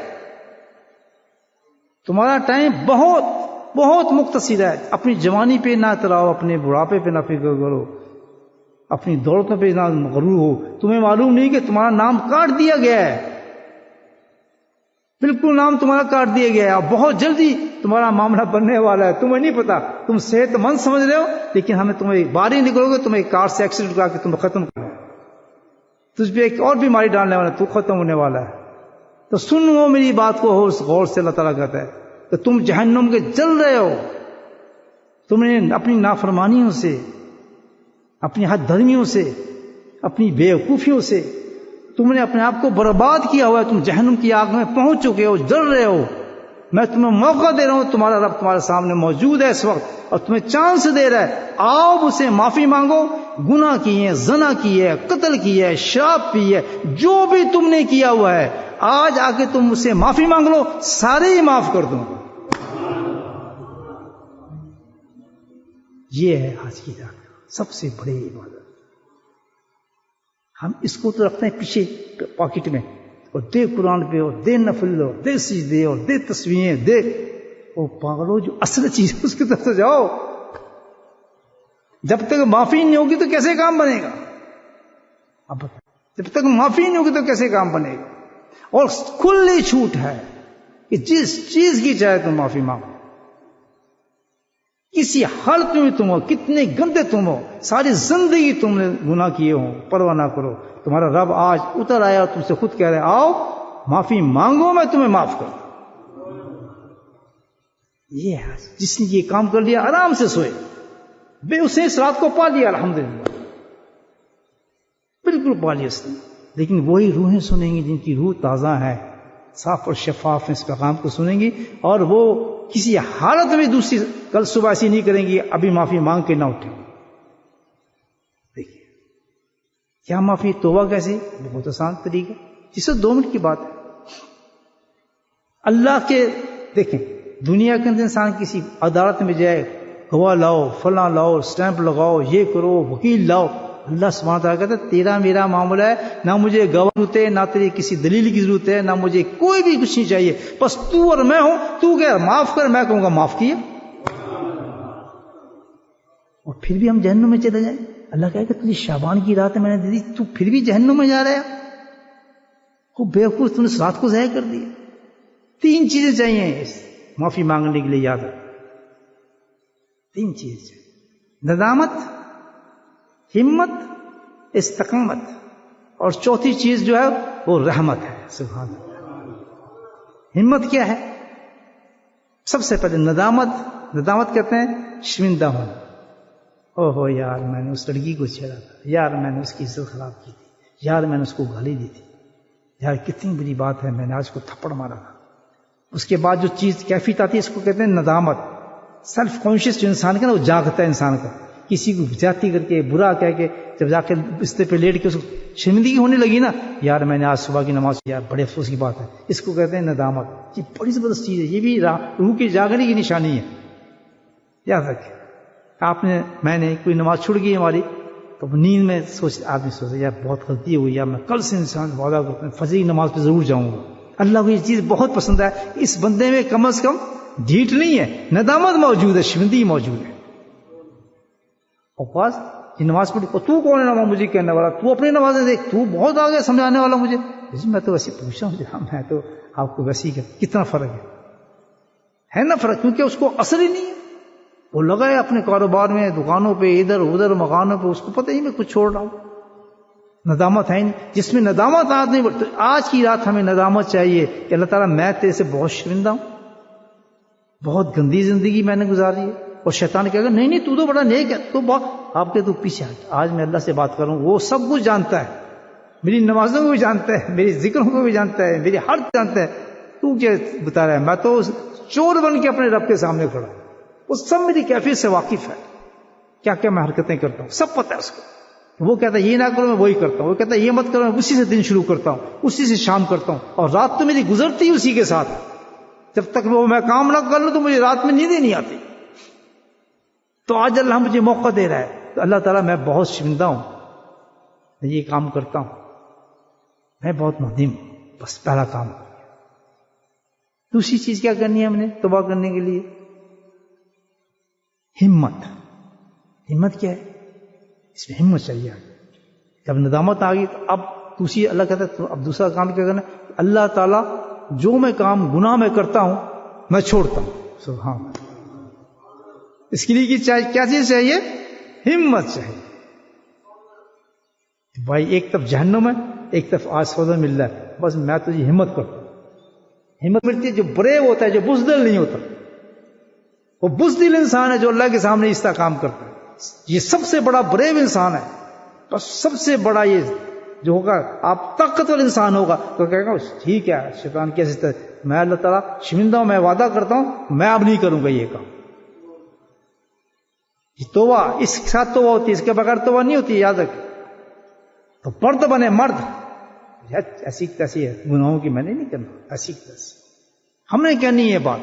تمہارا ٹائم بہت بہت مختصر ہے۔ اپنی جوانی پہ نہ اتراؤ، اپنے بڑھاپے پہ نہ فکر کرو، اپنی دولتوں پہ نہ مغرور ہو۔ تمہیں معلوم نہیں کہ تمہارا نام کاٹ دیا گیا ہے، بالکل نام تمہارا کاٹ دیا گیا ہے، اور بہت جلدی تمہارا معاملہ بننے والا ہے، تمہیں نہیں پتا۔ تم صحت مند سمجھ رہے ہو، لیکن ہمیں تمہیں باہر ہی نکلو گے، تمہیں کار سے ایکسیڈنٹ کرا کے تم ختم کرو، تجھ پہ ایک اور بیماری ڈالنے والا ہے، تو ختم ہونے والا ہے۔ تو سنو میری بات کو غور سے، اللہ تعالیٰ کہتا ہے کہ تم جہنم کے جل رہے ہو، تم نے اپنی نافرمانیوں سے، اپنی حد دھرمیوں سے، اپنی بیوقوفیوں سے تم نے اپنے آپ کو برباد کیا ہوا ہے، تم جہنم کی آگ میں پہنچ چکے ہو، جل رہے ہو۔ میں تمہیں موقع دے رہا ہوں، تمہارا رب تمہارے سامنے موجود ہے اس وقت اور تمہیں چانس دے رہا ہے، آؤ مجھ سے معافی مانگو۔ گناہ کی ہے، زنا کی ہے، قتل کی ہے، شراب پی ہے، جو بھی تم نے کیا ہوا ہے، آج آ کے تم مجھ سے معافی مانگ لو، سارے ہی معاف کر دوں۔ یہ ہے آج کی رات سب سے بڑی عبادت۔ ہم اس کو تو رکھتے ہیں پیچھے پاکٹ میں، اور دے قرآن پہ، اور دے نفل، اور دے سجدے، اور دے تصویریں، دے وہ پاگلو جو اصل چیز ہے اس کی طرف سے جاؤ۔ جب تک معافی نہیں ہوگی تو کیسے کام بنے گا؟ اب جب تک معافی نہیں ہوگی تو کیسے کام بنے گا؟ اور کھلی چھوٹ ہے کہ جس چیز کی چاہے تم معافی مانگو، کسی حالت میں تم ہو، کتنے گندے تم ہو، ساری زندگی تم نے گناہ کیے ہوں، پرواہ نہ کرو، تمہارا رب آج اتر آیا اور تم سے خود کہہ رہے آؤ معافی مانگو، میں تمہیں معاف کر دوں۔ یہ ہے جس نے یہ کام کر لیا آرام سے سوئے، بے اس نے اس رات کو پا لیا، الحمدللہ بالکل پا لیا اس نے۔ لیکن وہی روحیں سنیں گی جن کی روح تازہ ہے، صاف اور شفاف اس پیغام کو سنیں گی، اور وہ کسی حالت میں دوسری کل صبح ایسی نہیں کریں گی ابھی معافی مانگ کے نہ اٹھیں۔ دیکھیے کیا معافی، توبہ کیسے؟ بہت آسان طریقہ، جس سے 2 منٹ کی بات ہے۔ اللہ کے دیکھیں دنیا کے اندر انسان کسی عدالت میں جائے، گواہ لاؤ، فلاں لاؤ، سٹیمپ لگاؤ، یہ کرو، وکیل لاؤ، اللہ سبحانہ وتعالیٰ کہتا ہے تیرا میرا معاملہ ہے، نہ مجھے گواہ ضرورت ہے، نہ تیری کسی دلیل کی ضرورت ہے، نہ مجھے کوئی بھی کچھ نہیں چاہیے، بس تو اور میں ہوں، تو کہ معاف کر، میں کہوں گا معاف کیا، اور پھر بھی ہم جہنم میں چلے جائیں۔ اللہ کہے کہ تجھے شعبان کی رات میں نے دے دی، تو پھر بھی جہنم میں جا رہا ہے، خوب بیوقوف، تم نے اس رات کو ضائع کر دیا۔ 3 چیزیں چاہیے معافی مانگنے کے لیے، یاد رکھ، 3 چیزیں: ندامت، ہمت، استقامت، اور چوتھی چیز جو ہے وہ رحمت ہے۔ سبحان اللہ۔ ہمت کیا ہے؟ سب سے پہلے ندامت کہتے ہیں شرمندہ ہونا، او ہو یار میں نے اس لڑکی کو چھیڑا تھا، یار میں نے اس کی عزت خراب کی تھی، یار میں نے اس کو گالی دی تھی، یار کتنی بری بات ہے میں نے آج کو تھپڑ مارا تھا۔ اس کے بعد جو چیز کیفیت آتی ہے اس کو کہتے ہیں ندامت، سیلف کانشیس جو انسان کا نا وہ جاگتا ہے انسان کا، کسی کو زیادتی کر کے برا کہہ کے جب جا کے بستر پہ لیٹ کے اس کو شرمندگی ہونے لگی نا، یار میں نے آج صبح کی نماز یار بڑے افسوس کی بات ہے، اس کو کہتے ہیں ندامت۔ یہ بڑی زبردست چیز ہے، یہ بھی روح کے جاگنے کی نشانی ہے۔ یاد رکھیں، میں نے کوئی نماز چھوٹ گئی ہماری، تو نیند میں آدمی سوچے یار بہت غلطی ہوئی، یا میں کل سے انسان وعدہ کرتا ہوں فجر کی نماز پہ ضرور جاؤں گا۔ اللہ کو یہ چیز بہت پسند ہے، اس بندے میں کم از کم ڈھیٹ نہیں ہے، ندامت موجود ہے، شرمندگی موجود ہے۔ اور پاس یہ نماز پڑھی، اور تو کون ہے نماز مجھے کہنے والا، تو اپنی نمازیں دیکھ، تو بہت آگے سمجھانے والا مجھے۔ میں تو ویسے پوچھا ہوں، میں تو آپ کو ویسے ہی کتنا فرق ہے نا فرق، کیونکہ اس کو اثر ہی نہیں ہے، وہ لگا ہے اپنے کاروبار میں، دکانوں پہ، ادھر ادھر مکانوں پہ، اس کو پتہ ہی میں کچھ چھوڑ رہا ہوں۔ ندامت ہے نہیں، جس میں ندامت آج نہیں بڑھتی۔ آج کی رات ہمیں ندامت چاہیے کہ اللہ تعالیٰ میں تیرے سے بہت شرمندہ ہوں، بہت گندی زندگی میں نے گزاری ہے۔ اور شیطان کہے گا نہیں تو بڑا نیک ہے، تو آپ کے تو پیچھے ہٹ۔ آج میں اللہ سے بات کروں، وہ سب کچھ جانتا ہے، میری نمازوں کو بھی جانتا ہے، میری ذکروں کو بھی جانتا ہے، میری ہر جانتا ہے، تو کیا بتا رہا ہے؟ میں تو چور بن کے اپنے رب کے سامنے کھڑا ہوں، وہ سب میری کیفیت سے واقف ہے، کیا کیا میں حرکتیں کرتا ہوں سب پتہ ہے اس کو۔ وہ کہتا ہے یہ نہ کرو، میں وہی کرتا ہوں، وہ کہتا ہے یہ مت کرو، میں اسی سے دن شروع کرتا ہوں، اسی سے شام کرتا ہوں، اور رات تو میری گزرتی اسی کے ساتھ۔ جب تک وہ میں کام نہ کر لوں تو مجھے رات میں نیند ہی نہیں آتی۔ تو آج اللہ مجھے موقع دے رہا ہے، تو اللہ تعالیٰ میں بہت شرمندہ ہوں، میں یہ کام کرتا ہوں، میں بہت مدیم ہوں، بس پہلا کام۔ دوسری چیز کیا کرنی ہے ہم نے توبہ کرنے کے لیے؟ ہمت۔ ہمت کیا ہے؟ اس میں ہمت چاہیے۔ جب ندامت آ گئی تو اب دوسری اللہ کہتا ہے اب دوسرا کام کیا کرنا ہے؟ اللہ تعالیٰ جو میں کام گناہ میں کرتا ہوں میں چھوڑتا ہوں۔ سبحان اللہ۔ اس کے لیے کیا چیز چاہیے؟ ہمت چاہیے۔ بھائی ایک طرف جہنم ہے، ایک طرف آج سودا مل رہا ہے، بس میں تو یہ ہمت کرتا ہوں۔ ہمت ملتی ہے جو بریو ہوتا ہے، جو بزدل نہیں ہوتا۔ وہ بزدل انسان ہے جو اللہ کے سامنے اس طرح کام کرتا ہے، یہ سب سے بڑا بریو انسان ہے۔ بس سب سے بڑا یہ جو ہوگا، آپ طاقتور انسان ہوگا تو کہے گا ٹھیک ہے شیطان کیسے طرح، میں اللہ تعالیٰ شرمندہ ہوں، میں وعدہ کرتا ہوں میں اب نہیں کروں گا یہ کام۔ یہ توبہ اس کے ساتھ توبہ ہوتی ہے، اس کے بغیر توبہ نہیں ہوتی، یاد رکھیں۔ تو مرد بنے مرد، ایسی کیسی ہے گناہوں کی میں نے نہیں کرنا، ایسی کیسی ہم نے کہنی ہے بات،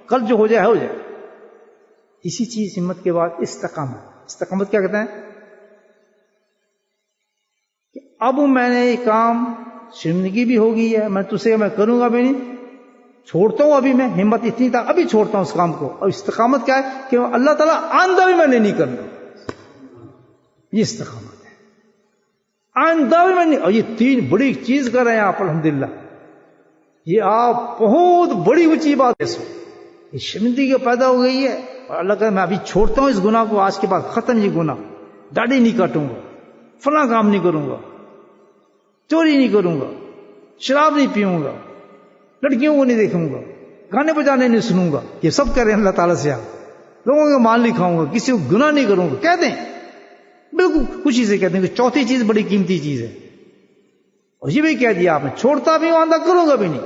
کل جو ہو جائے ہو جائے۔ اسی چیز ہمت کے بعد استقامت۔ استقامت کیا کہتے ہیں؟ کہ اب میں نے یہ کام شرمندگی بھی ہو گئی ہے، میں تجھے میں کروں گا بھی نہیں، چھوڑتا ہوں ابھی، میں ہمت اتنی تھا ابھی چھوڑتا ہوں اس کام کو۔ اور استقامت کیا ہے کہ اللہ تعالیٰ آئندہ بھی میں نے نہیں کرنا، یہ استقامت ہے، آئندہ بھی میں نہیں۔ اور یہ تین بڑی چیز کر رہے ہیں آپ الحمدللہ، یہ آپ بہت بڑی اونچی بات ہے۔ یہ شرمندگی پیدا ہو گئی ہے، اور اللہ کہتا ہے میں ابھی چھوڑتا ہوں اس گناہ کو، آج کے بعد ختم یہ گناہ، داڑھی نہیں کاٹوں گا، فلاں کام نہیں کروں گا، چوری نہیں کروں گا، شراب نہیں پیوں گا، لڑکیوں کو نہیں دیکھوں گا، گانے بجانے نہیں سنوں گا۔ یہ سب کہہ رہے ہیں اللہ تعالیٰ سے، آپ لوگوں کا مال نہیں کھاؤں گا، کسی کو گناہ نہیں کروں گا، کہہ دیں بالکل خوشی سے کہتے ہیں کہ چوتھی چیز بڑی قیمتی چیز ہے۔ اور یہ بھی کہہ دیا آپ نے چھوڑتا بھی ہوں آئندہ کروں گا بھی نہیں۔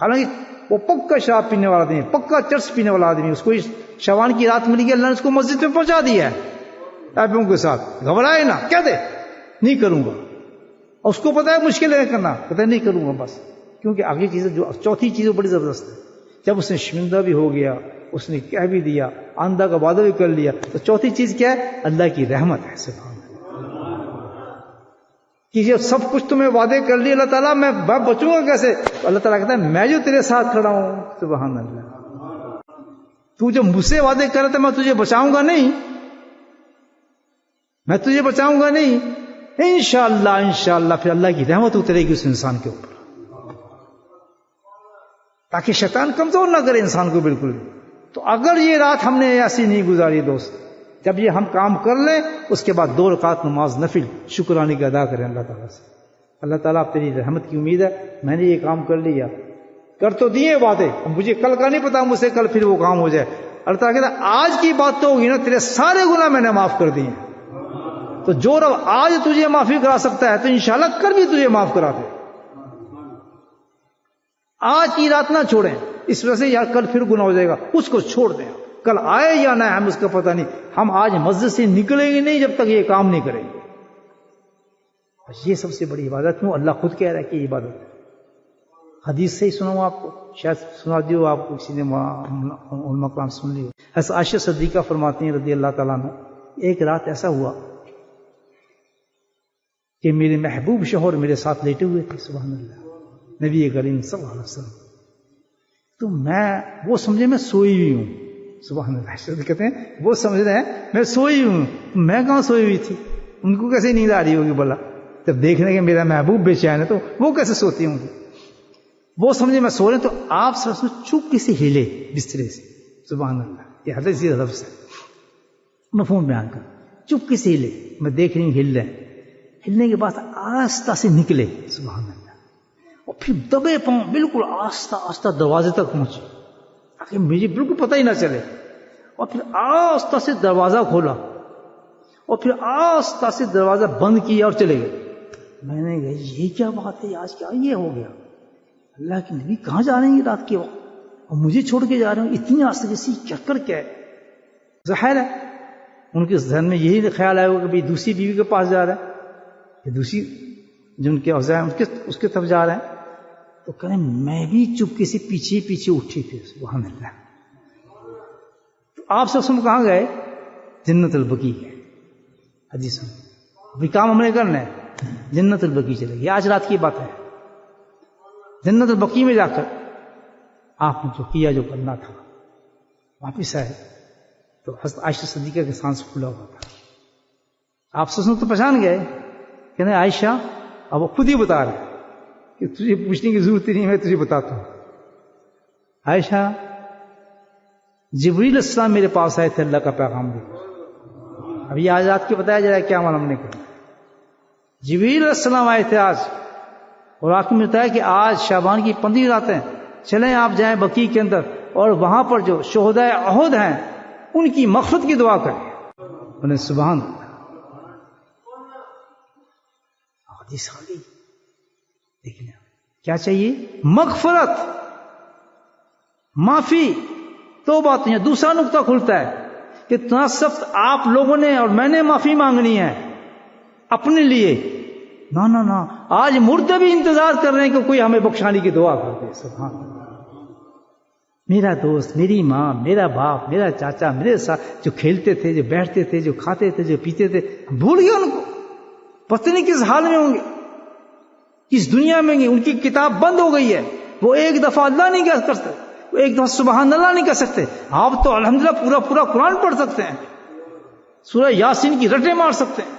حالانکہ وہ پکا شراب پینے والا آدمی، پکا چرس پینے والا آدمی، اس کو شوان کی رات ملی گئی، اللہ نے اس کو مسجد میں پہنچا دیا ہے ایپوں کے ساتھ، گھبرائے نا، کہہ دے نہیں کروں گا۔ اور اس کو پتا ہے مشکل ہے کرنا، پتا ہے نہیں کروں گا بس، کیونکہ آگے چیزیں جو چوتھی چیز بڑی زبردست ہے۔ جب اس نے شرمندہ بھی ہو گیا، اس نے کہہ بھی دیا، آئندہ کا وعدہ بھی کر لیا، تو چوتھی چیز کیا ہے؟ اللہ کی رحمت ہے۔ سبحان کہ یہ سب کچھ تمہیں وعدے کر لیے اللہ تعالیٰ، میں بچوں گا کیسے؟ اللہ تعالیٰ کہتا ہے میں جو تیرے ساتھ کھڑا ہوں۔ سبحان اللہ۔ تو جو مجھ سے وعدے کر رہا تھا میں تجھے بچاؤں گا نہیں، میں تجھے بچاؤں گا نہیں، انشاءاللہ انشاءاللہ پھر اللہ کی رحمت اترے گی اس انسان کے اوپر، تاکہ شیطان کمزور نہ کرے انسان کو بالکل بھی۔ تو اگر یہ رات ہم نے ایسی نہیں گزاری دوست، جب یہ ہم کام کر لیں اس کے بعد 2 رکعت نماز نفل شکرانے کا ادا کریں اللہ تعالیٰ سے، اللہ تعالیٰ آپ تیری رحمت کی امید ہے، میں نے یہ کام کر لیا، کر تو دیے باتیں، مجھے کل کا نہیں پتا، مجھ سے کل پھر وہ کام ہو جائے۔ اللہ تعالیٰ کہتا ہے آج کی بات تو ہوگی نا، تیرے سارے گناہ میں نے معاف کر دیے، تو جو رب آج تجھے معافی کرا سکتا ہے تو انشاءاللہ کل بھی تجھے معاف کرا دے۔ آج کی رات نہ چھوڑیں، اس وجہ سے یار کل پھر گناہ ہو جائے گا، اس کو چھوڑ دیں، کل آئے یا نہ ہم اس کا پتہ نہیں. ہم آج مسجد سے نکلیں گے نہیں جب تک یہ کام نہیں کریں گے. یہ سب سے بڑی عبادت. کیوں؟ اللہ خود کہہ رہا ہے کہ یہ عبادت ہے. حدیث سے ہی سناؤں آپ کو، شاید سنا دیو آپ کو کسی نے علماء کرام سن لی. حضرت عائشہ صدیقہ فرماتی ہیں رضی اللہ تعالیٰ عنہ، ایک رات ایسا ہوا کہ میرے محبوب شوہر میرے ساتھ لیٹے ہوئے تھے، سبحان اللہ، نبی کریم صلی اللہ علیہ وسلم. تو میں وہ سمجھے میں سوئی ہوئی ہوں. سبحان اللہ، کہتے ہیں وہ سمجھ رہے ہیں میں سوئی ہوں. میں کہاں سوئی ہوئی تھی؟ ان کو کیسے نیند آ رہی ہوگی بلا؟ جب دیکھنے کے میرا محبوب بے چین ہے تو وہ کیسے سوتی ہوں گی؟ وہ سمجھے میں سو رہے. تو آپ سر چپ سے ہلے بسترے سے. سبحان اللہ، یہ حدیث لفظ ہے، مفہوم بیان کر. چپ سے ہلے، میں دیکھ رہی ہوں ہل رہے ہیں. ہلنے کے بعد آہستہ سے نکلے. سبحان اللہ. اور پھر دبے پاؤں بالکل آہستہ آہستہ دروازے تک پہنچے تاکہ مجھے بالکل پتہ ہی نہ چلے. اور پھر آہستہ سے دروازہ کھولا اور پھر آہستہ سے دروازہ بند کیا اور چلے گئے. میں نے کہا یہ کیا بات ہے، آج کیا یہ ہو گیا؟ اللہ کے نبی کہاں جا رہے ہیں یہ رات کے وقت اور مجھے چھوڑ کے جا رہے ہیں اتنی آستہ سی چکر کیا ہے؟ ظاہر ہے ان کے ذہن میں یہی خیال آئے گا کہ بھائی دوسری بیوی کے پاس جا رہا ہے کہ دوسری جو ان کے افزا ہے اس کے طرف جا رہے ہیں. تو کہنے میں بھی چپکے سے پیچھے پیچھے اٹھی تھی. سبحان اللہ. تو آپ سب سن کہاں گئے؟ جنت البقیع گئے. حدیث میں ابھی کام ہم نے کرنا ہے، جنت البقیع چلے گئے. آج رات کی بات ہے. جنت البقیع میں جا کر آپ نے جو کیا، جو کرنا تھا، واپس آئے تو حضرت عائشہ صدیقہ کے سانس پھولا ہوا تھا. آپ سن تو پہچان گئے کہ نہیں عائشہ؟ اب وہ خود ہی بتا رہے کہ تجھے پوچھنے کی ضرورت نہیں، میں تجھے بتاتا ہوں. عائشہ، جبریل السلام میرے پاس آئے تھے اللہ کا پیغام دے. ابھی آج رات کی بتایا جائے کیا عمل ہم نے کیا. جبریل السلام آئے تھے آج اور آپ نے بتایا کہ آج شعبان کی 15 راتیں، چلیں آپ جائیں بقیع کے اندر اور وہاں پر جو شہدائے احد ہیں ان کی مغفرت کی دعا کریں. انہیں سبحان اللہ. حدیث خالی دیکھیں کیا چاہیے؟ مغفرت، معافی، توبہ. تو یہاں دوسرا نقطہ کھلتا ہے کہ اتنا سخت آپ لوگوں نے اور میں نے معافی مانگنی ہے اپنے لیے. نہ نہ نہ، آج مردے بھی انتظار کر رہے ہیں کہ کوئی ہمیں بخشانے کی دعا کر دے. سبحان اللہ. میرا دوست، میری ماں، میرا باپ، میرا چاچا میرے ساتھ جو کھیلتے تھے، جو بیٹھتے تھے، جو کھاتے تھے، جو پیتے تھے، بھول گئے ان کو. پتہ نہیں کس حال میں ہوں گے، کس دنیا میں ہوں گے. ان کی کتاب بند ہو گئی ہے. وہ ایک دفعہ اللہ نہیں کر سکتے، وہ ایک دفعہ سبحان اللہ نہیں کر سکتے. آپ تو الحمدللہ پورا قرآن پڑھ سکتے ہیں، سورہ یاسین کی رٹیں مار سکتے ہیں،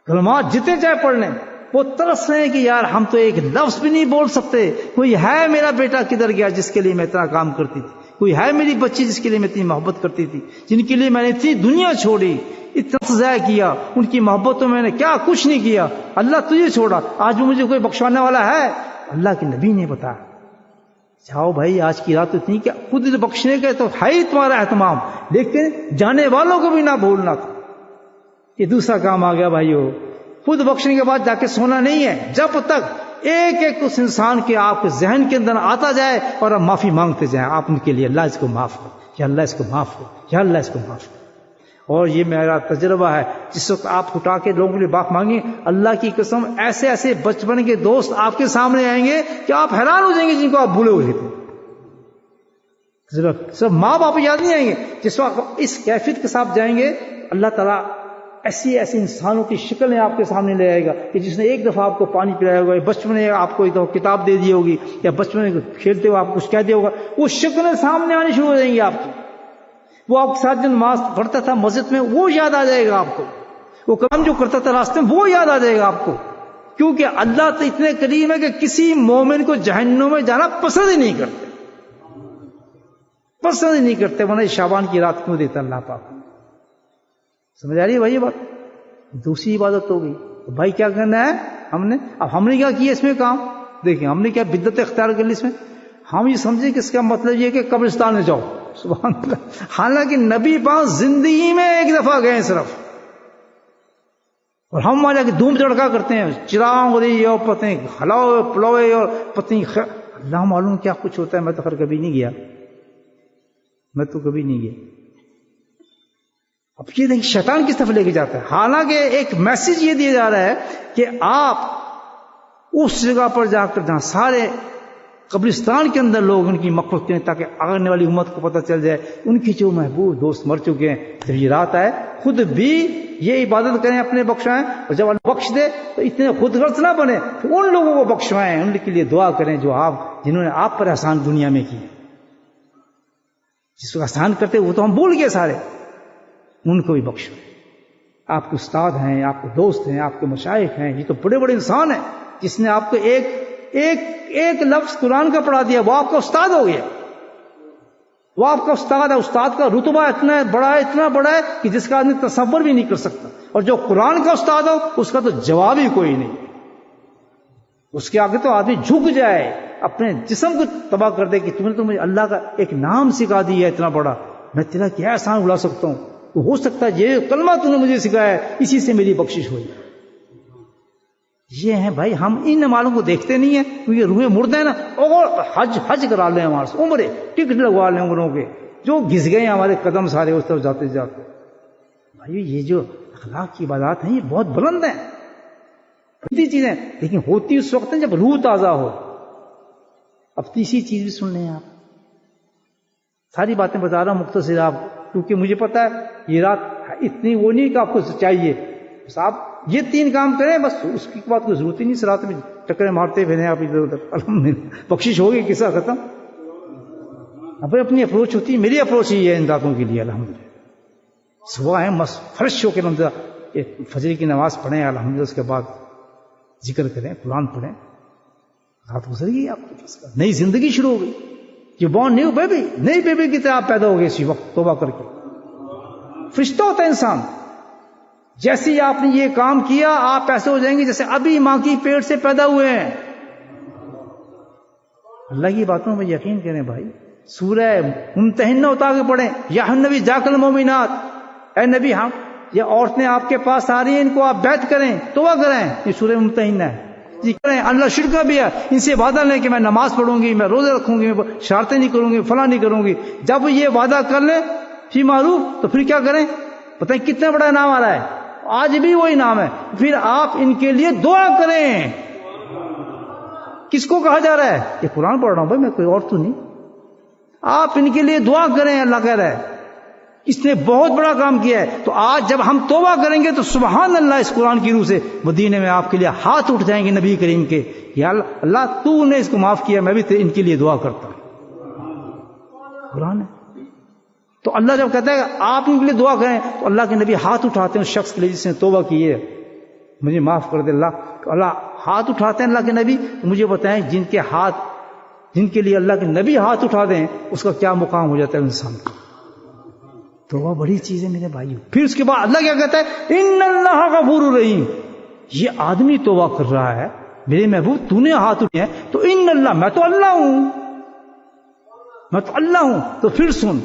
کلمات جتنے چاہے پڑھ لیں. وہ ترس رہے ہیں کہ یار ہم تو ایک لفظ بھی نہیں بول سکتے. کوئی ہے میرا بیٹا کدھر گیا جس کے لیے میں اتنا کام کرتی تھی؟ کوئی ہے میری بچی جس کے لیے میں اتنی محبت کرتی تھی، جن کے لیے میں نے اتنی دنیا چھوڑی، اتنا ضائع کیا، ان کی محبتوں میں نے کیا کچھ نہیں کیا. اللہ تجھے چھوڑا، آج بھی مجھے کوئی بخشوانے والا ہے؟ اللہ کے نبی نے بتایا جاؤ بھائی آج کی رات اتنی کیا، خود بخشنے کے تو ہے ہی تمہارا اہتمام، لیکن جانے والوں کو بھی نہ بھولنا تھا. یہ دوسرا کام آ گیا بھائیو. خود بخشنے کے بعد جا کے سونا نہیں ہے، جب تک ایک ایک اس انسان کے آپ کے ذہن کے اندر آتا جائے اور آپ معافی مانگتے جائیں آپ ان کے لیے. اللہ اس کو معاف کر، یا اللہ اس کو معاف کر، یا اللہ اس کو معاف کر. اور یہ میرا تجربہ ہے، جس وقت آپ اٹھا کے لوگوں کے لیے بات مانگیں، اللہ کی قسم ایسے ایسے بچپن کے دوست آپ کے سامنے آئیں گے کہ آپ حیران ہو جائیں گے، جن کو آپ بھولے ہوئے تھے. سب ماں باپ یاد نہیں آئیں گے. جس وقت اس کیفیت کے ساتھ جائیں گے، اللہ تعالیٰ ایسی ایسی انسانوں کی شکلیں آپ کے سامنے لے آئے گا کہ جس نے ایک دفعہ آپ کو پانی پلایا ہوگا، بچپن میں آپ کو ایک دفعہ کتاب دے دی ہوگی، یا بچپن میں کھیلتے ہوئے آپ کچھ کہہ دیا ہوگا، وہ شکلیں سامنے آنی شروع ہو جائیں گی آپ کی. وہ آپ کے ساتھ جو نماز پڑھتا تھا مسجد میں وہ یاد آ جائے گا آپ کو، وہ کام جو کرتا تھا راستے میں وہ یاد آ جائے گا آپ کو. کیونکہ اللہ تو اتنے کریم ہے کہ کسی مومن کو جہنم میں جانا پسند ہی نہیں کرتے، پسند ہی نہیں کرتے. ورنہ شعبان کی رات کیوں دیتا اللہ پاک؟ سمجھ آ رہی ہے بھائی یہ بات؟ دوسری عبادت ہو گئی. تو بھائی کیا کرنا ہے ہم نے کیا کیا اس میں کام؟ دیکھیں ہم نے کیا بدعت اختیار کر لی اس میں. ہم یہ سمجھیں کہ اس کا مطلب یہ کہ قبرستان میں جاؤ. سبحان اللہ. حالانکہ نبی پاک زندگی میں ایک دفعہ گئے صرف، اور ہم وہاں جا کے دھوم دھڑکا کرتے ہیں، چراغ ہو رہی ہے اور پتہ نہیں ہلاؤ پلوئے اور پتہ نہیں اللہ معلوم کیا کچھ ہوتا ہے. میں تو خیر کبھی نہیں گیا، میں تو کبھی نہیں گیا. اب یہ دیکھیں شیطان کس طرف لے کے جاتا ہے. حالانکہ ایک میسج یہ دیا جا رہا ہے کہ آپ اس جگہ پر جا کر جہاں سارے قبرستان کے اندر لوگ ان کی مغفرت کریں تاکہ آنے والی امت کو پتہ چل جائے ان کے جو محبوب دوست مر چکے ہیں. جب یہ رات آئے خود بھی یہ عبادت کریں, اپنے بخشائیں, اور جب اللہ بخش دے تو اتنے خود غرض نہ بنے, ان لوگوں کو بخشوائیں, ان کے لیے دعا کریں جو جنہوں نے آپ پر احسان دنیا میں کیے. جس کو احسان کرتے وہ تو ہم بھول گئے سارے, ان کو بھی بخشوائیں. آپ کے استاد ہیں, آپ کے دوست ہیں, آپ کے مشائخ ہیں, یہ تو بڑے بڑے انسان ہیں. جس نے آپ کو ایک لفظ قرآن کا پڑھا دیا وہ آپ کا استاد ہو گیا, وہ آپ کا استاد ہے. استاد کا رتبہ اتنا بڑا ہے کہ جس کا آدمی تصور بھی نہیں کر سکتا. اور جو قرآن کا استاد ہو اس کا تو جواب ہی کوئی نہیں, اس کے آگے تو آدمی جھک جائے, اپنے جسم کو تباہ کر دے کہ تم نے تو مجھے اللہ کا ایک نام سکھا دیا ہے اتنا بڑا, میں تیرا کیا احسان بھلا سکتا ہوں. ہو سکتا ہے یہ کلمہ تم نے مجھے سکھایا ہے اسی سے میری بخشش ہوئی. یہ ہیں بھائی, ہم ان نمازوں کو دیکھتے نہیں ہیں کیونکہ روحیں مردے ہیں نا. اور حج کرا لیں ہمارے سے, عمرے ٹکٹ لگوا لیں عمروں کے, جو گھس گئے ہمارے قدم سارے اس طرف جاتے جاتے. بھائی یہ جو اخلاق کی عبادات ہیں یہ بہت بلند ہیں, بڑی چیزیں, لیکن ہوتی اس وقت ہے جب روح تازہ ہو. اب تیسری چیز بھی سن لیں آپ, ساری باتیں بتا رہا ہوں مختصر آپ, کیونکہ مجھے پتا ہے یہ رات اتنی وہ نہیں کہ آپ کو چاہیے. بس آپ یہ 3 کام کریں, بس اس کی بات کوئی ضرورت ہی نہیں. اس رات میں ٹکرے مارتے پھریں آپ ادھر ادھر, الحمدللہ بخشش ہوگی. قصہ ختم. اب اپنی اپروچ ہوتی ہے, میری اپروچ ہی ہے ان راتوں کے لیے. الحمدللہ صبح ہے فرش ہو کے فجر کی نماز پڑھیں الحمدللہ, اس کے بعد ذکر کریں, قرآن پڑھیں. رات گزر گئی آپ کے پاس, نئی زندگی شروع ہو گئی. یہ بورن نیو بیبی, نئی بیبی کی طرح آپ پیدا ہو گئے اسی وقت توبہ کر کے. فرشتہ ہوتا ہے انسان. جیسے ہی آپ نے یہ کام کیا آپ ایسے ہو جائیں گے جیسے ابھی ماں کی پیٹ سے پیدا ہوئے ہیں. اللہ کی باتوں میں یقین کریں بھائی. سورہ ممتحنہ اٹھا کے پڑھیں, یا نبی جاکل المومنات, اے نبی ہم یہ عورتیں آپ کے پاس آ رہی ہیں, ان کو آپ بیعت کریں, توبہ کریں. یہ سورہ ممتحنہ ہے. جی کریں, اللہ شرک کا بھی ہے, ان سے وعدہ لیں کہ میں نماز پڑھوں گی, میں روزے رکھوں گی, میں شرارتیں نہیں کروں گی, فلاں نہیں کروں گی. جب یہ وعدہ کر لیں فی معروف تو پھر کیا کریں؟ پتہ کتنا بڑا نام آ رہا ہے, آج بھی وہی نام ہے. پھر آپ ان کے لیے دعا کریں. کس کو کہا جا رہا ہے؟ یہ قرآن پڑھ رہا ہوں بھائی, میں کوئی اور تو نہیں. آپ ان کے لیے دعا کریں. اللہ کہہ رہا ہے اس نے بہت بڑا کام کیا ہے. تو آج جب ہم توبہ کریں گے تو سبحان اللہ اس قرآن کی روح سے مدینے میں آپ کے لیے ہاتھ اٹھ جائیں گے نبی کریم کے, یا اللہ تو نے اس کو معاف کیا, میں بھی ان کے لیے دعا کرتا ہوں. قرآن ہے. تو اللہ جب کہتا ہے کہ آپ ان کے لیے دعا کریں تو اللہ کے نبی ہاتھ اٹھاتے ہیں اس شخص کے لیے جس نے توبہ کی ہے, مجھے معاف کر دے اللہ. اللہ ہاتھ اٹھاتے ہیں اللہ کے نبی. تو مجھے بتائیں جن کے لیے اللہ کے نبی ہاتھ اٹھا دیں اس کا کیا مقام ہو جاتا ہے انسان کا. توبہ بڑی چیز ہے میرے بھائیو. پھر اس کے بعد اللہ کیا کہتا ہے, ان اللہ غفور الرحیم. یہ آدمی توبہ کر رہا ہے, میرے محبوب تو نے ہاتھ اٹھائے ہیں تو ان اللہ, میں تو اللہ ہوں, میں تو اللہ ہوں. تو پھر سن,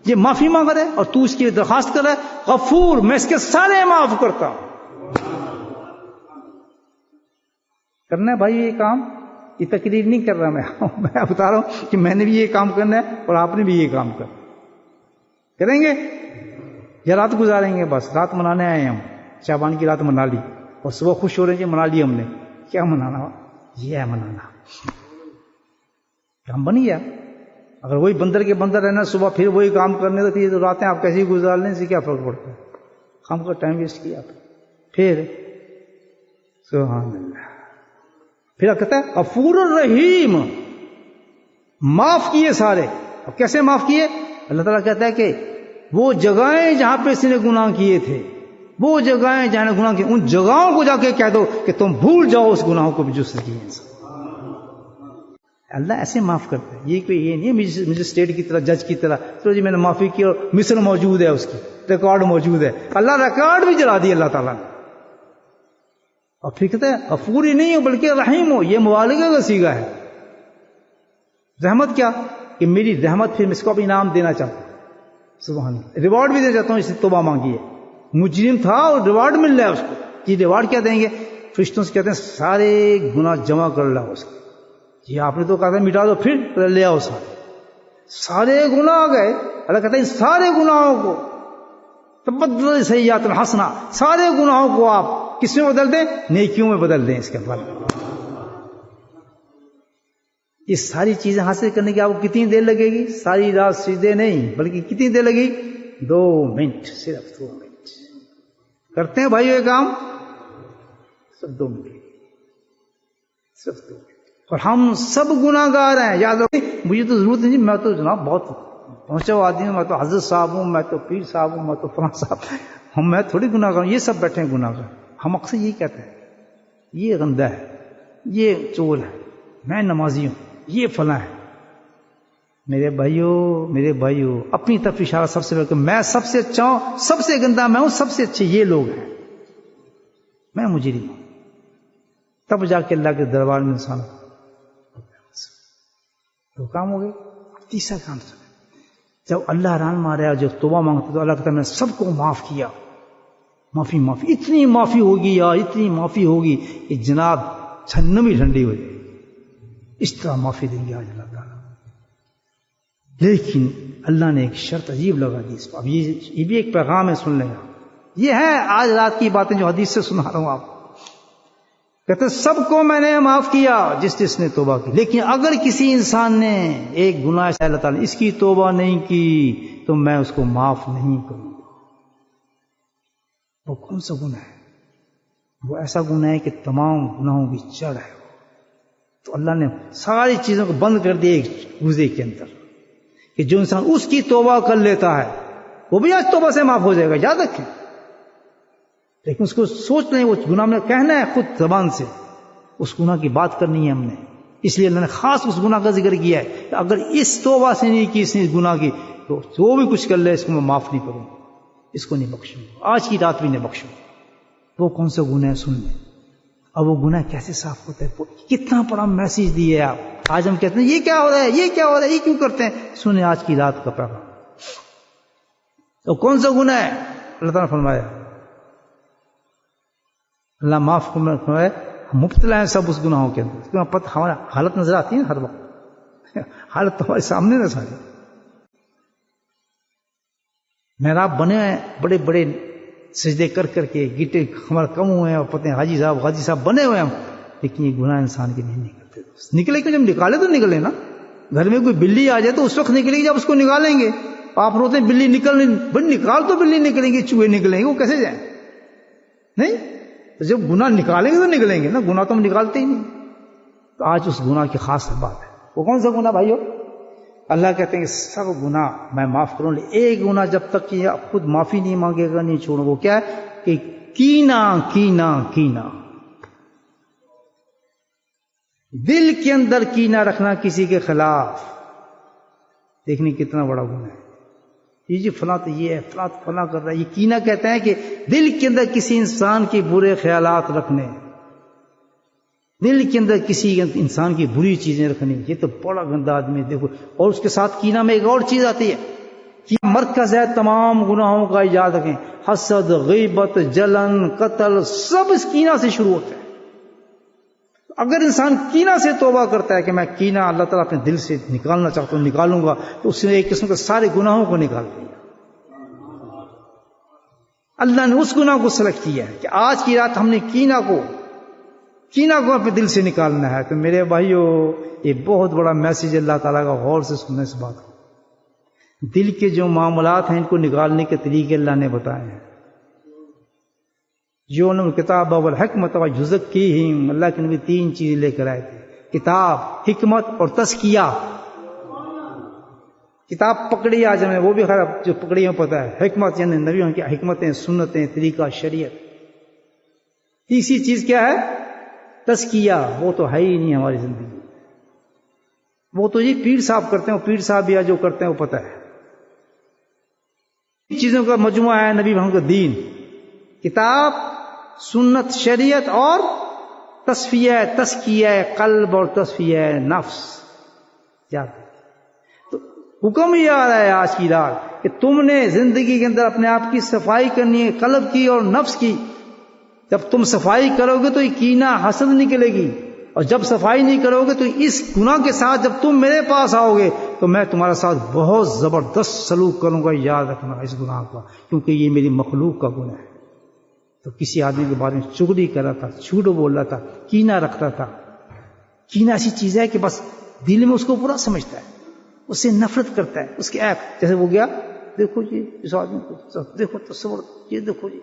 یہ معافی مانگ رہا ہے اور تو اس کی درخواست کر رہا ہے, غفور, میں اس کے سارے معاف کرتا ہوں. کرنا ہے بھائی یہ کام, یہ تقریر نہیں کر رہا میں بتا رہا ہوں کہ میں نے بھی یہ کام کرنا ہے اور آپ نے بھی یہ کام کریں گے یا رات گزاریں گے. بس رات منانے آئے ہیں ہم, شعبان کی رات منا لی اور صبح خوش ہو رہے ہیں کہ منا لی ہم نے. کیا منانا؟ یہ ہے منانا. کام بن گیا. اگر وہی بندر کے بندر رہنا, صبح پھر وہی کام کرنے تو راتیں آپ کیسے گزار لیں, سے کیا فرق پڑتا ہے؟ کام کا ٹائم ویسٹ کیا آپ. پھر سبحان اللہ. پھر کہتا ہے غفور الرحیم, معاف کیے سارے. اب کیسے معاف کیے؟ اللہ تعالیٰ کہتا ہے کہ وہ جگہیں جہاں پہ اس نے گناہ کیے تھے, وہ جگہیں جہاں نے گناہ کیے, ان جگہوں کو جا کے کہہ دو کہ تم بھول جاؤ اس گناہوں کو بھی جو سے کیے. اللہ ایسے معاف کرتا ہے. یہ کوئی یہ نہیں ہے مجھے اسٹیٹ کی طرح, جج کی طرح, چلو جی میں نے معافی کی اور مثل موجود ہے, اس کی ریکارڈ موجود ہے. اللہ ریکارڈ بھی جلا دی اللہ تعالیٰ نے. اور پھر کہتا ہے غفور ہی نہیں ہو بلکہ رحیم ہو. یہ مبالغہ کا صیغہ ہے. رحمت کیا کہ میری رحمت, پھر میں اس کو اب انعام دینا چاہتا ہوں. سبحان اللہ. ریوارڈ بھی دینا چاہتا ہوں. اس نے توبہ مانگی ہے, مجرم تھا اور ریوارڈ مل رہا ہے اس کو. یہ ریوارڈ کیا دیں گے؟ فرشتوں سے کہتے ہیں سارے گناہ جمع کر لا اس کو. یہ آپ نے تو کہا تھا مٹا دو, پھر لے آؤ سارے. سارے گناہ آ گئے. اللہ کہتے ہیں سارے گناہوں کو تبدل سیئات الحسنہ، سارے گناہوں کو آپ کس میں بدل دیں؟ نیکیوں میں بدل دیں. اس کے بعد یہ ساری چیزیں حاصل کرنے کی آپ کو کتنی دیر لگے گی؟ ساری رات سجدے نہیں، بلکہ کتنی دیر لگے گی؟ 2 منٹ، صرف 2 منٹ. کرتے ہیں بھائیو یہ کام؟ صرف 2 منٹ، صرف 2 منٹ. اور ہم سب گناہ گار ہیں. یاد رکھیں، مجھے تو ضرورت نہیں، میں تو جناب بہت پہنچا ہوا آدمی ہوں، میں تو حضرت صاحب ہوں، میں تو پیر صاحب ہوں، میں تو فلاں صاحب ہوں، میں تھوڑی گناہ گار ہوں. یہ سب بیٹھے ہیں گناہ گار. ہم اکثر یہی کہتے ہیں یہ گندہ ہے، یہ چور ہے، میں نمازی ہوں، یہ فلاں ہے. میرے بھائیو اپنی طرف اشارہ سب سے پہلے، میں سب سے اچھا ہوں، سب سے گندا میں ہوں، سب سے اچھے یہ لوگ ہیں، میں مجرم ہوں. تب جا کے اللہ کے دربار میں انسان تو کام ہو گئے. تیسرا کام سن، جب اللہ ران مارا، جو توبہ مانگتا تو اللہ کہتا میں نے سب کو معاف کیا. معافی اتنی معافی ہوگی یار، اتنی معافی ہوگی کہ جناب جہنم ہی ٹھنڈی ہو جائے. اس طرح معافی دیں گے آج اللہ تعالیٰ. لیکن اللہ نے ایک شرط عجیب لگا دی اس پر. اب یہ بھی ایک پیغام ہے، سن لیں گا. یہ ہے آج رات کی باتیں جو حدیث سے سنا رہا ہوں آپ. کہتے سب کو میں نے معاف کیا جس نے توبہ کی، لیکن اگر کسی انسان نے ایک گناہ سے اللہ تعالیٰ نے اس کی توبہ نہیں کی تو میں اس کو معاف نہیں کروں گا. وہ کون سا گناہ ہے؟ وہ ایسا گناہ ہے کہ تمام گناہوں کی جڑ ہے. تو اللہ نے ساری چیزوں کو بند کر دیا ایک روزے کے اندر، کہ جو انسان اس کی توبہ کر لیتا ہے وہ بھی آج توبہ سے معاف ہو جائے گا. یاد رکھیں، لیکن اس کو سوچ نہیں، وہ گناہ میں کہنا ہے خود زبان سے، اس گناہ کی بات کرنی ہے ہم نے. اس لیے اللہ نے خاص اس گناہ کا ذکر کیا ہے کہ اگر اس توبہ سے نہیں کی اس نے اس گناہ کی تو جو بھی کچھ کر لے اس کو میں معاف نہیں کروں، اس کو نہیں بخشوں، آج کی رات بھی نہیں بخشوں. وہ کون سا گناہ ہے؟ سن لیں. اب وہ گناہ کیسے صاف ہوتا ہے؟ کتنا بڑا میسج دیے آپ. آج ہم کہتے ہیں یہ کیا ہو رہا ہے، یہ کیا ہو رہا ہے، یہ کیوں کرتے ہیں؟ سنیں آج کی رات کا پیغام. تو کون سا گناہ ہے؟ اللہ تعالیٰ نے فرمایا، اللہ معاف فرمائے، مبتلا ہیں سب اس گناہوں کے اندر. کیوں پتہ ہمارا حالت نظر آتی ہے نا ہر وقت، حالت تو ہمارے سامنے نہ ساری. محراب بنے ہیں بڑے بڑے سجدے کر کر کے، گیٹے ہمارے کم ہوئے ہیں، اور پتہ ہیں حاجی صاحب غازی صاحب بنے ہوئے ہیں ہم، لیکن یہ گناہ انسان کے نہیں نکلتے. نکلے کہ جب نکالے تو نکلے نا. گھر میں کوئی بلی آ جائے تو اس وقت نکلے گی جب اس کو نکالیں گے. آپ روتے ہیں بلی نکال تو بلی نکلیں گی، چوہے نکلیں گے، وہ کیسے جائیں؟ نہیں، تو جب گناہ نکالیں گے تو نکلیں گے نا. گناہ تو ہم نکالتے ہی نہیں. تو آج اس گناہ کی خاص بات ہے. وہ کون سا گناہ بھائیو؟ اللہ کہتے ہیں کہ سب گناہ میں معاف کروں، ایک گناہ جب تک کہ خود معافی نہیں مانگے گا نہیں چھوڑوں. وہ کیا ہے؟ کہ کینہ دل کے اندر کینہ رکھنا کسی کے خلاف. دیکھنے کتنا بڑا گناہ ہے یہ. جی فلاں تو یہ ہے، فلاں فلاں کر رہا ہے. یہ کینہ کہتے ہیں کہ دل کے اندر کسی انسان کے برے خیالات رکھنے، دل کے اندر کسی انسان کی بری چیزیں رکھنی. یہ تو بڑا گندا آدمی ہے. دیکھو، اور اس کے ساتھ کینہ میں ایک اور چیز آتی ہے کہ مرکز ہے تمام گناہوں کا. یاد رکھیں، حسد، غیبت، جلن، قتل، سب اس کینہ سے شروع ہوتے ہیں. اگر انسان کینہ سے توبہ کرتا ہے کہ میں کینہ اللہ تعالیٰ اپنے دل سے نکالنا چاہتا ہوں، نکالوں گا، تو اس نے ایک قسم کے سارے گناہوں کو نکال دیا. اللہ نے اس گناہ کو سلیکٹ کیا ہے کہ آج کی رات ہم نے کینہ کو اپنے دل سے نکالنا ہے. تو میرے بھائیو، یہ بہت بڑا میسج اللہ تعالیٰ کا. غور سے سننے اس بات کو. دل کے جو معاملات ہیں ان کو نکالنے کے طریقے اللہ نے بتائے ہیں. جو کتاب والحکمت ویزکیہم، اللہ کے نبی 3 چیزیں لے کر آئے تھے: کتاب، حکمت اور تزکیہ. کتاب پکڑی آج ہمیں، وہ بھی خیر جو پکڑی ہمیں پتہ ہے. حکمت یعنی نبیوں کی حکمتیں، سنتیں، طریقہ، شریعت. تیسری چیز کیا ہے؟ تزکیہ. وہ تو ہے ہی نہیں ہماری زندگی. وہ تو یہ پیر صاحب کرتے ہیں، پیر صاحب یا جو کرتے ہیں وہ پتہ ہے. چیزوں کا مجموعہ ہے نبی محمد کا دین: کتاب، سنت، شریعت اور تزکیہ قلب اور تزکیہ نفس. یاد ہے. تو حکم ہی آ رہا ہے آج کی رات کہ تم نے زندگی کے اندر اپنے آپ کی صفائی کرنی ہے، قلب کی اور نفس کی. جب تم صفائی کرو گے تو یہ کینہ، حسد نکلے گی، اور جب صفائی نہیں کرو گے تو اس گناہ کے ساتھ جب تم میرے پاس آؤ گے تو میں تمہارے ساتھ بہت زبردست سلوک کروں گا. یاد رکھنا اس گناہ کا، کیونکہ یہ میری مخلوق کا گناہ ہے. تو کسی آدمی کے بارے میں چغلی کر رہا تھا، جھوٹ بول رہا تھا، کینہ رکھتا تھا. کینہ ایسی چیز ہے کہ بس دل میں اس کو برا سمجھتا ہے، اس سے نفرت کرتا ہے. اس کے ایپ جیسے وہ گیا، دیکھو جی اس آدمی کو، دیکھو تصور، یہ دیکھو جی،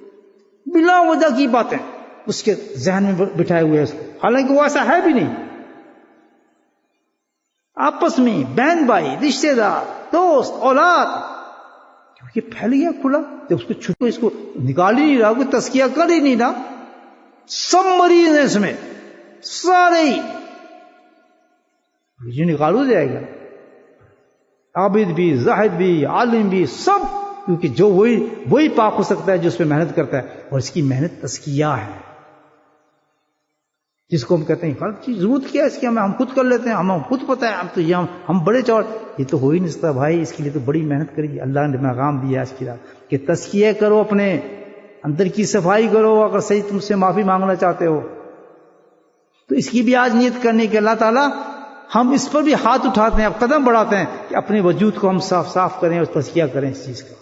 بلا وجہ کی باتیں اس کے ذہن میں بٹھائے ہوئے ہیں، حالانکہ وہ ایسا ہے بھی نہیں. آپس میں بہن بھائی، رشتے دار، دوست، اولاد، کیونکہ پھیل گیا کھلا. جب اس کو چھٹو، اس کو نکال ہی نہیں رہا، کوئی تزکیہ کر ہی نہیں رہا، سب مریض ہیں اس میں، سارے ہی جو نکالو جائے گا. عابد بھی، زاہد بھی، عالم بھی، سب، کیونکہ جو وہی پاک ہو سکتا ہے جو اس پہ محنت کرتا ہے. اور اس کی محنت تزکیہ ہے، جس کو ہم کہتے ہیں غلط چیز، ضرورت کیا ہے اس کی، ہم خود کر لیتے ہیں، ہم خود پتہ ہے، ہم تو یہ ہم بڑے چور. یہ تو ہو ہی نہیں سکتا بھائی، اس کے لیے تو بڑی محنت کری. اللہ نے پیغام دیا اس کی رات کہ تزکیہ کرو، اپنے اندر کی صفائی کرو. اگر صحیح تم سے معافی مانگنا چاہتے ہو تو اس کی بھی آج نیت کرنے کہ اللہ تعالیٰ ہم اس پر بھی ہاتھ اٹھاتے ہیں، اب قدم بڑھاتے ہیں کہ اپنے وجود کو ہم صاف کریں اور تزکیہ کریں. اس چیز کا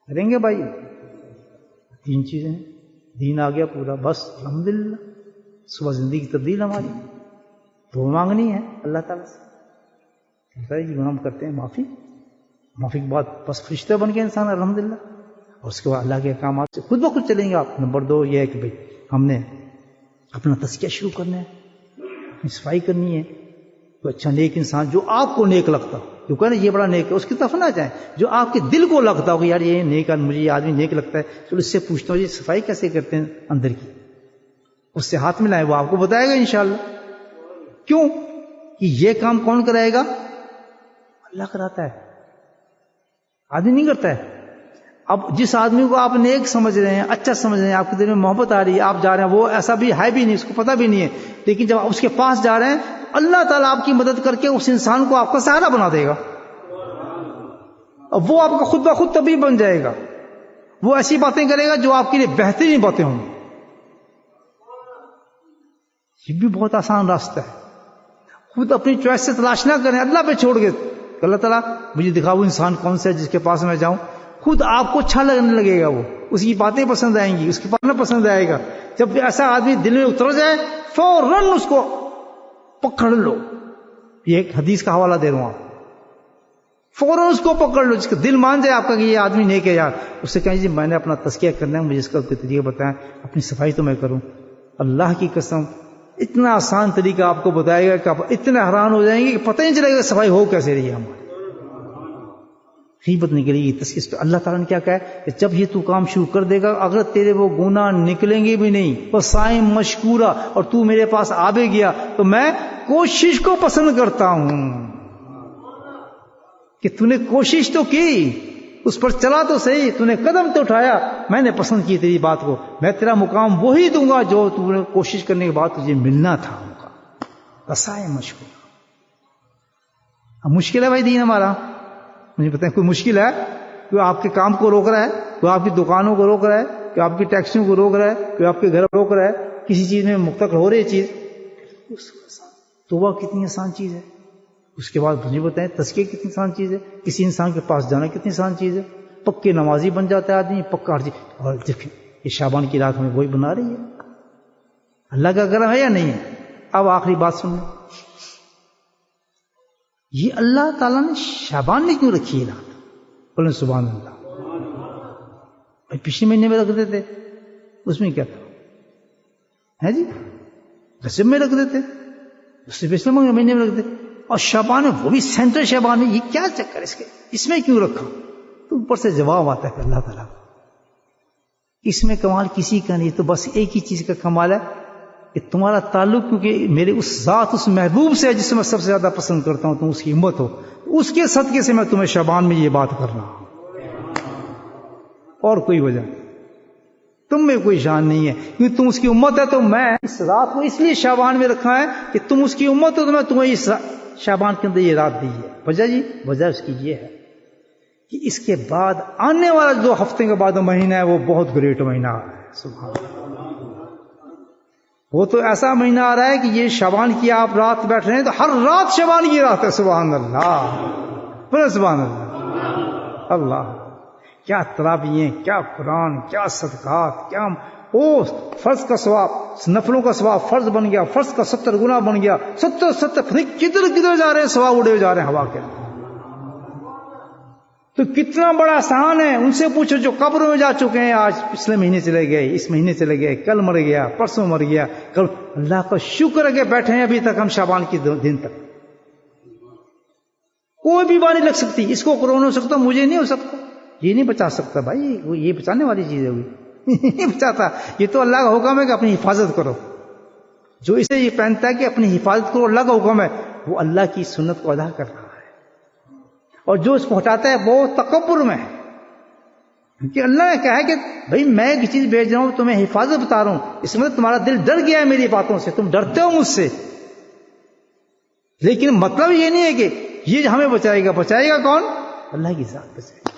کریں گے بھائی. 3 چیزیں ہیں، دین آ گیا پورا، بس الحمدللہ. صبح زندگی کی تبدیل ہماری دعا مانگنی ہے اللہ تعالیٰ سے. ہم کرتے ہیں معافی کے بعد بس فرشتے بن گئے انسان الحمدللہ. اور اس کے بعد اللہ کے احکامات سے خود بخود چلیں گے آپ. نمبر 2 یہ ہے کہ بھائی ہم نے اپنا تزکیہ شروع کرنا ہے، اپنی صفائی کرنی ہے. تو اچھا نیک انسان جو آپ کو نیک لگتا ہو، جو کہنا یہ بڑا نیک ہے، اس کی طرف نہ جائیں. جو آپ کے دل کو لگتا ہو کہ یار یہ نیک ہے، مجھے یہ آدمی نیک لگتا ہے، چلو اس سے پوچھتا ہوں یہ صفائی کیسے کرتے ہیں اندر کی، اس سے ہاتھ ملائیں، وہ آپ کو بتائے گا انشاءاللہ. کیوں کہ یہ کام کون کرائے گا؟ اللہ کراتا ہے، آدمی نہیں کرتا ہے. اب جس آدمی کو آپ نیک سمجھ رہے ہیں، اچھا سمجھ رہے ہیں، آپ کے دل میں محبت آ رہی ہے، آپ جا رہے ہیں، وہ ایسا بھی ہے بھی نہیں، اس کو پتہ بھی نہیں ہے، لیکن جب آپ اس کے پاس جا رہے ہیں اللہ تعالیٰ آپ کی مدد کر کے اس انسان کو آپ کا سہارا بنا دے گا. اب وہ آپ کا خود بخود طبیب بن جائے گا. وہ ایسی باتیں کرے گا جو آپ کے لیے بہترین باتیں ہوں گی. یہ بھی بہت آسان راستہ ہے. خود اپنی چوائس سے تلاش نہ کریں، اللہ پہ چھوڑ کے اللہ تعالیٰ مجھے دکھاؤ انسان کون سا ہے جس کے پاس میں جاؤں. خود آپ کو اچھا لگنے لگے گا، وہ اس کی باتیں پسند آئیں گی، اس کی پڑھنا پسند آئے گا. جب ایسا آدمی دل میں اتر جائے فوراً اس کو پکڑ لو. یہ ایک حدیث کا حوالہ دے رہا ہوں، آپ فوراً اس کو پکڑ لو. جس کا دل مان جائے آپ کا کہ یہ آدمی نیک ہے یار، اس سے کہیں جی میں نے اپنا تزکیہ کرنا ہے، مجھے اس کا طریقہ بتائیں، اپنی صفائی تو میں کروں. اللہ کی قسم اتنا آسان طریقہ آپ کو بتائے گا کہ آپ اتنے حیران ہو جائیں گے کہ پتہ ہی نہیں چلے گا صفائی ہو کیسے رہی ہے ہماری. غیبت نکلے گی، تزکیہ. تو اللہ تعالیٰ نے کیا کہا ہے کہ جب یہ تو کام شروع کر دے گا، اگر تیرے وہ گناہ نکلیں گے بھی نہیں، وسائم مشکورہ، اور تو میرے پاس آ بھی گیا، تو میں کوشش کو پسند کرتا ہوں کہ تو نے کوشش تو کی، اس پر چلا تو صحیح، تو نے قدم تو اٹھایا، میں نے پسند کی تیری بات کو. میں تیرا مقام وہی دوں گا جو تو نے کوشش کرنے کے بعد تجھے ملنا تھا. وسائم مشکورہ. اب مشکل ہے بھائی دین ہمارا، مجھے بتائیں کوئی مشکل ہے؟ کوئی آپ کے کام کو روک رہا ہے، کوئی آپ کی دکانوں کو روک رہا ہے، کوئی آپ کی ٹیکسیوں کو روک رہا ہے، کوئی آپ کے گھر روک رہا ہے، کسی چیز میں مقتل ہو رہی چیز. توبہ کتنی آسان چیز ہے. اس کے بعد مجھے بتائیں تزکیہ کتنی آسان چیز ہے. کسی انسان کے پاس جانا کتنی آسان چیز ہے. پکے نمازی بن جاتا ہے آدمی، پکا ہر چیز. اور دیکھیں یہ شعبان کی رات میں وہی بنا رہی ہے. اللہ کا کرم ہے یا نہیں ہے؟ اب آخری بات سن لیں، یہ اللہ تعالیٰ نے شعبان میں کیوں رکھی ہے رات؟ بولیں سبحان اللہ. بھائی پچھلے مہینے میں رکھ دیتے، اس میں کیا تھا ہے جی؟ رجب میں رکھ دیتے، اس سے پچھلے مہینے میں رکھ دیتے. اور شعبان وہ بھی سینٹرل شعبان ہے، یہ کیا چکر اس کے، اس میں کیوں رکھا؟ تو اوپر سے جواب آتا ہے کہ اللہ تعالیٰ اس میں کمال کسی کا نہیں، تو بس ایک ہی چیز کا کمال ہے کہ تمہارا تعلق کیونکہ میرے اس ذات، اس محبوب سے ہے جس سے میں سب سے زیادہ پسند کرتا ہوں، تم اس کی امت ہو، اس کے صدقے سے میں تمہیں شعبان میں یہ بات کر رہا ہوں. اور کوئی وجہ نہیں، تم میں کوئی شان نہیں ہے، کیونکہ تم اس کی امت ہے. تو میں اس رات کو اس لیے شعبان میں رکھا ہے کہ تم اس کی امت ہو، تو میں تمہیں اس شعبان کے اندر یہ رات دی ہے. وجہ جی، وجہ اس کی یہ ہے کہ اس کے بعد آنے والا جو ہفتے کے بعد مہینہ ہے وہ بہت گریٹ مہینہ ہے. سبحان اللہ. وہ تو ایسا مہینہ آ رہا ہے کہ یہ شعبان کی آپ رات بیٹھ رہے ہیں تو ہر رات شعبان کی رات ہے. سبحان اللہ، بولے سبحان اللہ. اللہ کیا تراویحیں، کیا قرآن، کیا صدقات، کیا فرض کا ثواب، نفلوں کا ثواب فرض بن گیا، فرض کا 70 گنا بن گیا. 70 کدھر کدھر جا رہے ہیں، ثواب اڑے جا رہے ہیں ہوا کے. تو کتنا بڑا احسان ہے. ان سے پوچھو جو قبروں میں جا چکے ہیں، آج پچھلے مہینے چلے گئے، اس مہینے چلے گئے، کل مر گیا، پرسوں مر گیا، کل. اللہ کا شکر ہے کہ بیٹھے ہیں ابھی تک ہم شعبان کی دن تک. کوئی بیماری لگ سکتی، اس کو کرونا ہو سکتا، مجھے نہیں ہو سکتا. یہ نہیں بچا سکتا بھائی، یہ بچانے والی چیز ہے ہوئی نہیں بچاتا. یہ تو اللہ کا حکم ہے کہ اپنی حفاظت کرو. جو اسے یہ پہنتا ہے کہ اپنی حفاظت کرو، اللہ کا حکم ہے، وہ اللہ کی سنت کو ادا کر رہا ہے. اور جو اس کو ہٹاتا ہے وہ تکبر میں ہے. کیونکہ اللہ نے کہا ہے کہ بھائی میں ایک چیز بھیج رہا ہوں، تمہیں حفاظت بتا رہا ہوں، اس میں تمہارا دل ڈر گیا ہے میری باتوں سے، تم ڈرتے ہو مجھ سے. لیکن مطلب یہ نہیں ہے کہ یہ ہمیں بچائے گا. بچائے گا کون؟ اللہ کی ذات بچائے گا.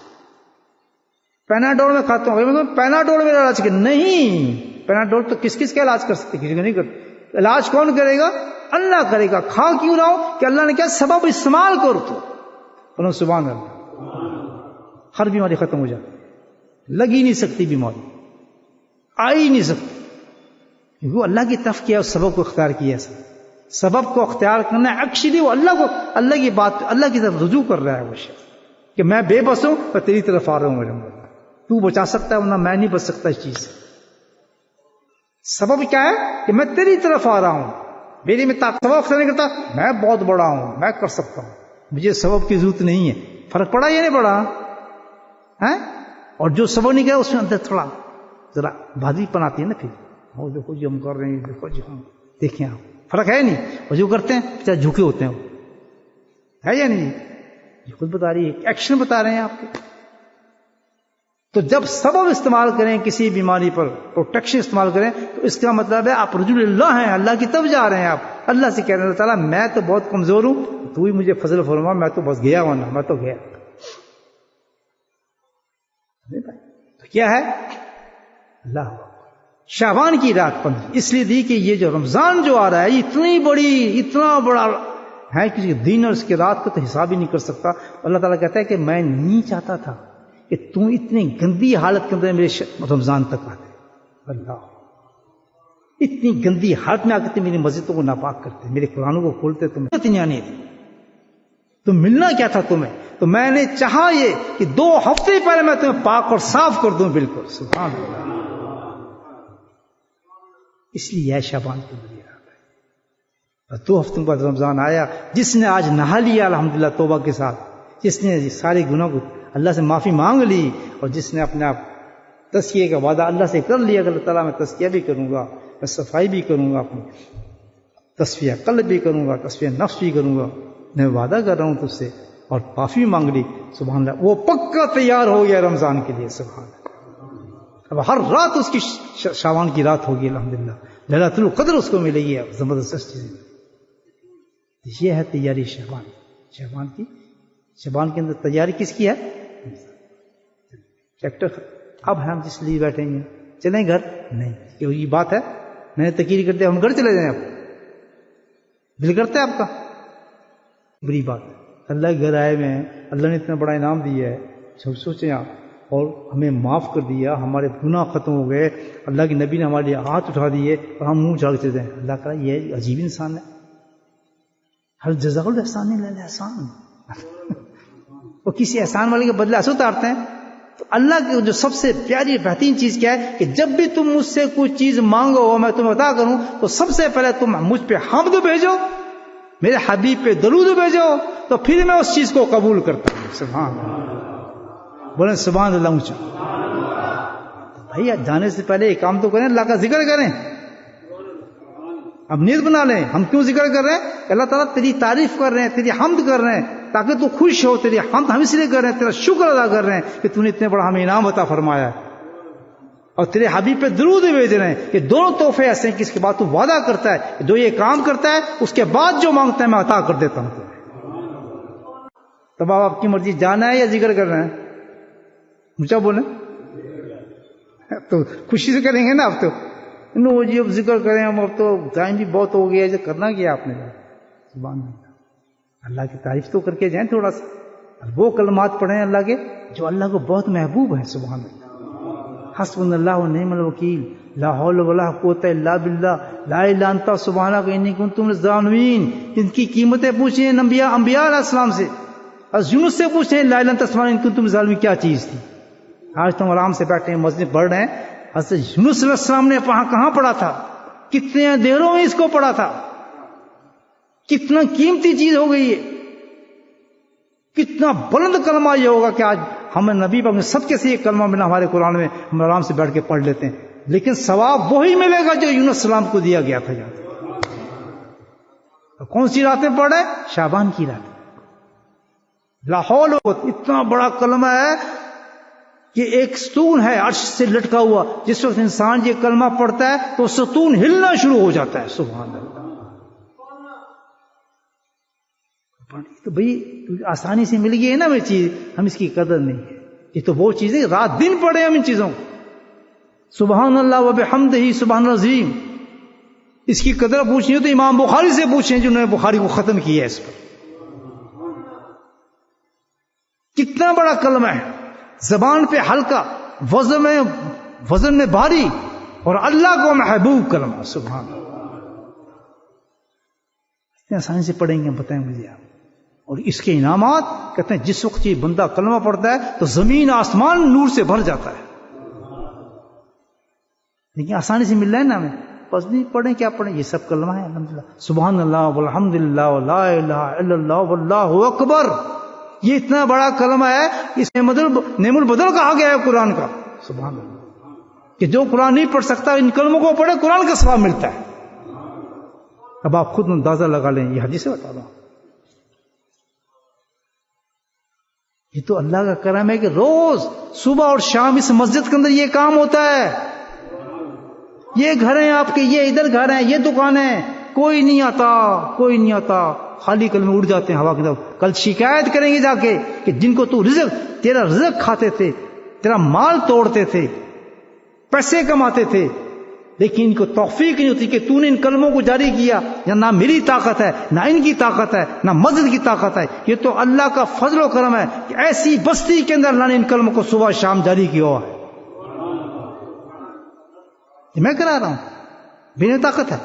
پیناڈول میں کھاتا ہوں، پیناڈول میرا علاج کر نہیں. پیناڈول تو کس کس کا علاج کر سکتے، کسی کو نہیں کرتے. علاج کون کرے گا؟ اللہ کرے گا. کھا کیوں رہا ہوں کہ اللہ نے کیا سبب استعمال کر. تو سبحان اللہ، ہر بیماری ختم ہو جاتی. لگ ہی نہیں سکتی بیماری، آ ہی نہیں سکتی، کیونکہ وہ اللہ کی طرف کیا، اس سبب کو اختیار کیا. سبب کو اختیار کرنا ایکچولی وہ اللہ کی بات، اللہ کی طرف رجوع کر رہا ہے وہ شخص کہ میں بے بس ہوں پر تیری طرف آ رہا ہوں. میرے مطلب تو بچا سکتا ہے ورنہ میں نہیں بچ سکتا اس چیز سے. سبب کیا ہے کہ میں تیری طرف آ رہا ہوں. میری میں سبب اختیار نہیں کرتا، میں بہت بڑا ہوں، میں کر سکتا ہوں، مجھے سبب کی ضرورت نہیں ہے. فرق پڑا یا نہیں پڑا ہے؟ اور جو سبب نہیں کیا اس میں اندر تھوڑا ذرا بھادری پن آتی ہے نا. پھر دیکھو جی ہم کر رہے ہیں، دیکھو جی ہم دیکھیں آپ، فرق ہے نہیں. اور جو کرتے ہیں چاہے جھوکے ہوتے ہیں، ہے یا نہیں؟ یہ خود بتا رہی ہے، ایکشن بتا رہے ہیں آپ کے. تو جب سبب استعمال کریں کسی بیماری پر، پروٹیکشن استعمال کریں، تو اس کا مطلب ہے آپ رجوع اللہ ہیں، اللہ کی طرف جا رہے ہیں. آپ اللہ سے کہہ رہے ہیں اللہ تعالیٰ میں تو بہت کمزور ہوں، تو ہی مجھے فضل فرما، میں تو بس گیا ورنہ میں تو گیا. تو کیا ہے؟ اللہ شعبان کی رات 15 اس لیے دی کہ یہ جو رمضان جو آ رہا ہے اتنا بڑا ہے کہ دن اور اس کی رات کا تو حساب ہی نہیں کر سکتا. اللہ تعالیٰ کہتا ہے کہ میں نہیں چاہتا تھا کہ تم اتنی گندی حالت کے اندر میرے رمضان تک آتے. اللہ اتنی گندی حالت میں آ کے میری مسجدوں کو ناپاک کرتے، میرے قرآنوں کو کھولتے، تم ملنا کیا تھا تمہیں. تو میں نے چاہا یہ کہ 2 ہفتے پہلے میں تمہیں پاک اور صاف کر دوں. بالکل سبحان اللہ. اس لیے یہ شعبان کی بڑی رات ہے. 2 ہفتوں بعد رمضان آیا. جس نے آج نہا لیا الحمدللہ توبہ کے ساتھ، جس نے سارے گناہ کو اللہ سے معافی مانگ لی، اور جس نے اپنے آپ تزکیے کا وعدہ اللہ سے کر لیا کہ اللہ تعالیٰ میں تزکیہ بھی کروں گا، میں صفائی بھی کروں گا، اپنی تصفیہ قلب بھی کروں گا، تصفیہ نفس بھی کروں گا، میں وعدہ کر رہا ہوں تجھ سے، اور معافی مانگ لی. سبحان اللہ، وہ پکا تیار ہو گیا رمضان کے لیے. سبحان اللہ. اب ہر رات اس کی شعبان کی رات ہوگی الحمدللہ. لیلۃ القدر اس کو ملے گی. زبردست چیز یہ ہے تیاری شعبان کی. شعبان کے اندر تیاری کس کی ہے؟ چیپٹر. اب ہم جس لیے بیٹھیں گے چلیں گھر نہیں، کہ یہ بات ہے میں نے تقریر کرتے ہم گھر چلے جائیں. آپ دل کرتا ہے آپ کا؟ بری بات ہے. اللہ کے گھر آئے ہوئے ہیں، اللہ نے اتنا بڑا انعام دیا ہے، سب سوچیں آپ، اور ہمیں معاف کر دیا، ہمارے گناہ ختم ہو گئے، اللہ کے نبی نے ہمارے لیے ہاتھ اٹھا دیے، اور ہم منہ چڑھ کے چلتے ہیں. اللہ کا یہ عجیب انسان ہے. ہر جزاء الاحسان الا الاحسان. وہ کسی احسان والے کے بدلے ایسے اتارتے ہیں. تو اللہ کی جو سب سے پیاری بہترین چیز کیا ہے کہ جب بھی تم مجھ سے کوئی چیز مانگو میں تمہیں عطا کروں، تو سب سے پہلے تم مجھ پہ حمد بھیجو، میرے حبیب پہ درود بھیجو، تو پھر میں اس چیز کو قبول کرتا ہوں. سبحان اللہ. بولیں سبحان اللہ اونچا. بھائی جانے سے پہلے ایک کام تو کریں، اللہ کا ذکر کریں. اب نیت بنا لیں ہم کیوں ذکر کر رہے ہیں کہ اللہ تعالیٰ تیری تعریف کر رہے ہیں، تیری حمد کر رہے ہیں، تاکہ تو خوش ہو. تیری حمد ہم اس لیے کر رہے ہیں، تیرا شکر ادا کر رہے ہیں کہ تو نے اتنے بڑا ہمیں انعام عطا فرمایا ہے، اور تیرے حبیب پہ درود بھیج رہے ہیں. کہ دونوں تحفے ایسے ہیں کہ اس کے بعد تو وعدہ کرتا ہے، جو یہ کام کرتا ہے اس کے بعد جو مانگتا ہے میں عطا کر دیتا ہوں. تب آپ کی مرضی، جانا ہے یا ذکر کرنا ہے؟ اونچا بولیں. تو خوشی سے کریں گے نا. اب تو انہوں جی اب ذکر کریں ہم، اب تو ٹائم بھی بہت ہو گیا ہے، کرنا کیا آپ نے؟ سبحان اللہ کی تعریف تو کر کے جائیں تھوڑا سا، وہ کلمات پڑھیں اللہ کے جو اللہ کو بہت محبوب ہیں. سبحان اللہ. حسبنا اللہ ونعم الوکیل، لا حول ولا قوت الا باللہ، لا الہ الا انت سبحانک انی کنت من الظالمین. ان کی قیمتیں پوچھیں انبیاء علیہ السلام سے، از یونس سے پوچھیں لا الہ الا انت سبحانک انی کنت من الظالمین کیا چیز تھی. آج تم آرام سے بیٹھے ہیں مسجد پڑھ رہے ہیں، حضرت یونس علیہ السلام نے کہاں پڑھا تھا؟ کتنے دیروں میں اس کو پڑھا تھا؟ کتنا قیمتی چیز ہو گئی ہے، کتنا بلند کلمہ یہ ہوگا کہ آج ہمیں نبی پاک نے سب کے سے یہ کلمہ ملا ہمارے قرآن میں، ہم آرام سے بیٹھ کے پڑھ لیتے ہیں، لیکن ثواب وہی ملے گا جو یونس السلام کو دیا گیا تھا. کون سی راتیں پڑھ رہے؟ شعبان کی رات. لاہور اتنا بڑا کلمہ ہے کہ ایک ستون ہے عرش سے لٹکا ہوا، جس وقت انسان یہ کلمہ پڑھتا ہے تو ستون ہلنا شروع ہو جاتا ہے. سبحان اللہ. تو بھئی آسانی سے مل گئی ہے نا وہ چیز، ہم اس کی قدر نہیں ہے. یہ تو وہ چیزیں رات دن پڑھے ہم ان چیزوں کو. سبحان اللہ و بحمدہ سبحان اللہ عظیم. اس کی قدر پوچھنی ہو تو امام بخاری سے پوچھیں جنہوں نے بخاری کو ختم کیا ہے. اس پر کتنا بڑا کلمہ ہے، زبان پہ ہلکا، وزن میں بھاری، اور اللہ کو محبوب کلمہ. سبحان اللہ. اتنے آسانی سے پڑھیں گے، بتائیں مجھے آپ. اور اس کے انعامات کہتے ہیں جس وقت یہ بندہ کلمہ پڑھتا ہے تو زمین آسمان نور سے بھر جاتا ہے. لیکن آسانی سے مل رہا ہے نا ہمیں، بس نہیں پڑھیں کیا پڑھیں، یہ سب کلمہ ہے. الحمدللہ، سبحان اللہ والحمد للہ ولا الہ الا اللہ واللہ اکبر. یہ اتنا بڑا کلمہ ہے، اس میں نعم البدل کہا گیا ہے قرآن کا. سبحان اللہ. کہ جو قرآن نہیں پڑھ سکتا ان کلموں کو پڑھے، قرآن کا ثواب ملتا ہے. اب آپ خود اندازہ لگا لیں، یہ حدیث سے بتا رہا ہوں. یہ تو اللہ کا کرم ہے کہ روز صبح اور شام اس مسجد کے اندر یہ کام ہوتا ہے. یہ گھر ہیں آپ کے، یہ ادھر گھر ہیں، یہ دکان ہے، کوئی نہیں آتا، خالی کلمے اڑ جاتے ہیں ہوا کی طرف. کل شکایت کریں گے جا کے کہ جن کو تو تیرا رزق کھاتے تھے، تیرا مال توڑتے تھے، پیسے کماتے تھے، لیکن ان کو توفیق نہیں ہوتی کہ تو نے ان کلموں کو جاری کیا. یا نہ میری طاقت ہے، نہ ان کی طاقت ہے، نہ مسجد کی طاقت ہے. یہ تو اللہ کا فضل و کرم ہے کہ ایسی بستی کے اندر اللہ نے ان کلموں کو صبح شام جاری کیا ہوا ہے. یہ میں کرا رہا ہوں، بے طاقت ہے.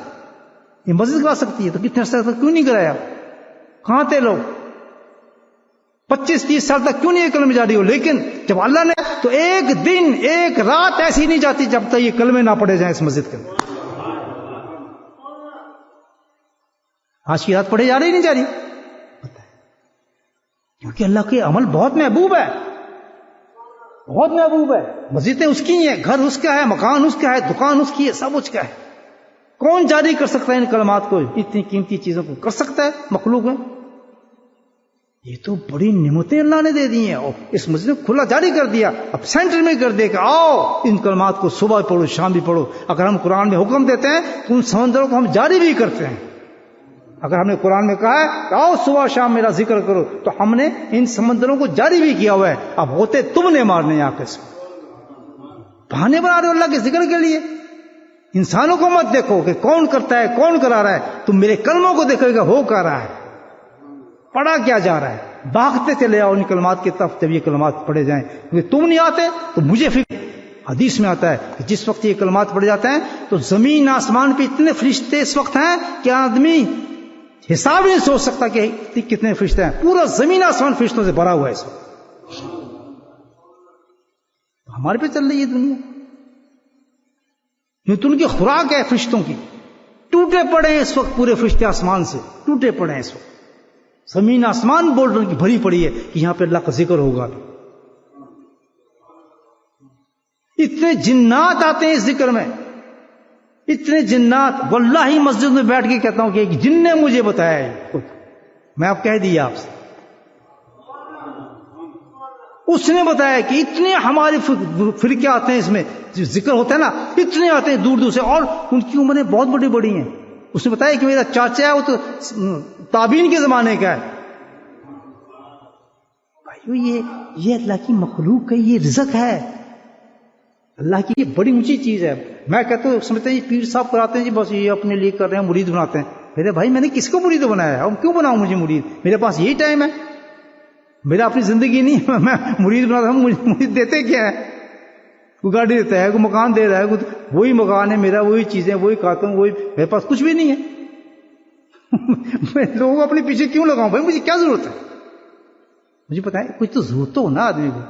یہ مسجد کرا سکتی ہے تو کتنے عرصے تک کیوں نہیں کرایا؟ کہاں تھے لوگ؟ 25-30 سال تک کیوں نہیں یہ کلمے جاری ہو؟ لیکن جب اللہ نے تو ایک دن ایک رات ایسی نہیں جاتی جب تک یہ کلمے نہ پڑھے جائیں اس مسجد کے اندر. آج کی رات پڑھے جا رہی نہیں جا رہی؟ کیونکہ اللہ کے عمل بہت محبوب ہے، بہت محبوب ہے. مسجدیں اس کی ہیں، گھر اس کا ہے، مکان اس کا ہے، دکان اس کی ہے، سب اس کا ہے. کون جاری کر سکتا ہے ان کلمات کو؟ اتنی قیمتی چیزوں کو کر سکتا ہے مخلوق ہے. یہ تو بڑی نعمتیں اللہ نے دے دی ہیں، اور اس مسجد کو کھلا جاری کر دیا. اب سینٹر میں کر دے کہ آؤ ان کلمات کو صبح پڑھو شام بھی پڑھو. اگر ہم قرآن میں حکم دیتے ہیں تو ان سمندروں کو ہم جاری بھی کرتے ہیں. اگر ہم نے قرآن میں کہا ہے کہ آؤ صبح شام میرا ذکر کرو تو ہم نے ان سمندروں کو جاری بھی کیا ہوا ہے. اب ہوتے تم نے مارنے آ کے بہانے بنا رہے ہو اللہ کے ذکر کے لیے. انسانوں کو مت دیکھو کہ کون کرتا ہے کون کرا رہا ہے، تم میرے کلموں کو دیکھو گا ہو کر رہا ہے، پڑھا کیا جا رہا ہے. بھاگتے چلے آؤ ان کلمات کی طرف جب یہ کلمات پڑھے جائیں. کیونکہ تم نہیں آتے تو مجھے فکر. حدیث میں آتا ہے کہ جس وقت یہ کلمات پڑھے جاتے ہیں تو زمین آسمان پہ اتنے فرشتے اس وقت ہیں کہ آدمی حساب نہیں سوچ سکتا کہ کتنے فرشتے ہیں. پورا زمین آسمان فرشتوں سے بھرا ہوا ہے اس وقت. ہمارے پہ چل رہی ہے دنیا، یہ تو ان کی خوراک ہے فرشتوں کی. ٹوٹے پڑے ہیں اس وقت پورے فرشتے آسمان سے، ٹوٹے پڑے ہیں اس وقت. زمین آسمان بولڈر کی بھری پڑی ہے کہ یہاں پہ اللہ کا ذکر ہوگا. اتنے جنات آتے ہیں اس ذکر میں، اتنے جنات. واللہ مسجد میں بیٹھ کے کہتا ہوں کہ ایک جن نے مجھے بتایا ہے، میں آپ کہہ دیا آپ سے، اس نے بتایا کہ اتنے ہمارے فرقے آتے ہیں اس میں جو ذکر ہوتا ہے نا، اتنے آتے ہیں دور دور سے، اور ان کی عمریں بہت بڑی بڑی ہیں. اس نے بتایا کہ میرا چاچا ہے وہ تو تابعین کے زمانے کا ہے. بھائیو یہ اللہ کی مخلوق کا یہ رزق ہے. اللہ کی یہ بڑی اونچی چیز ہے. میں کہتا ہوں سمجھتے ہیں پیر صاحب کراتے ہیں جی بس یہ اپنے لیے کر رہے ہیں, مرید بناتے ہیں. میرے بھائی میں نے کس کو مرید بنایا ہے, اور کیوں بناؤں مجھے مرید؟ میرے پاس یہی ٹائم ہے, میرا اپنی زندگی نہیں ہے, میں مرید بناتا ہوں. مرید دیتے کیا ہے؟ کوئی گاڑی دیتا ہے, کوئی مکان دے رہا ہے, وہی مکان ہے میرا, وہی چیزیں, وہی کھاتا ہوں, وہی, میرے پاس کچھ بھی نہیں ہے. میں لوگوں کو اپنے پیچھے کیوں لگاؤں بھائی, مجھے کیا ضرورت ہے؟ مجھے پتا ہے کچھ تو ضرورت تو ہونا آدمی کو.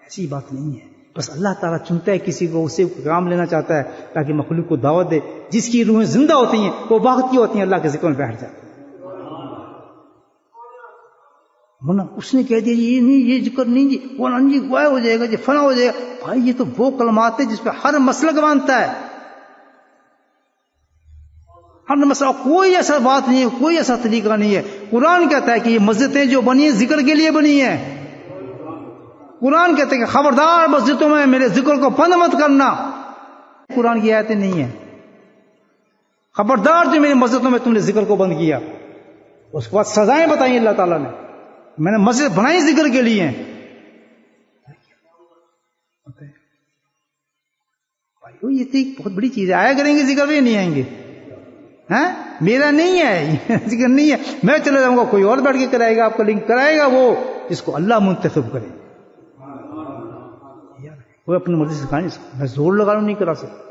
ایسی بات نہیں ہے, بس اللہ تعالیٰ چنتا ہے کسی کو, اسے کام لینا چاہتا ہے تاکہ مخلوق کو دعوت دے. جس کی روحیں زندہ ہوتی ہیں وہ باقی ہوتی ہیں, اللہ کے ذکر میں بیٹھ جاتی ہیں. ورنہ اس نے کہہ دیا یہ نہیں, یہ ذکر نہیں جی, وہ نہیں جی, غائب ہو جائے گا جی, فنا ہو جائے گا. بھائی یہ تو وہ کلمات ہے جس پہ ہر مسلک مانتا ہے, ہر مسئلہ. کوئی ایسا بات نہیں ہے, کوئی ایسا طریقہ نہیں ہے. قرآن کہتا ہے کہ یہ مسجدیں جو بنی ہیں ذکر کے لیے بنی ہیں. قرآن کہتے ہیں کہ خبردار مسجدوں میں میرے ذکر کو بند مت کرنا. قرآن کی آیتیں نہیں ہیں. خبردار جو میری مسجدوں میں تم نے ذکر کو بند کیا. اس کے بعد سزائیں بتائیں اللہ تعالیٰ نے, میں نے مسجد بنائی ذکر کے لیے. بھائی یہ تو ایک بہت بڑی چیز ہے. آیا کریں گے ذکر پہ, نہیں آئیں گے. ہاں میرا نہیں ہے ذکر نہیں ہے, میں چلے جاؤں گا, کوئی اور بیٹھ کے کرائے گا, آپ کا لنک کرائے گا, وہ جس کو اللہ منتخب کرے. وہ اپنی مرضی سے کھا نہیں سکتا, میں زور لگا نہیں کرا سکتا.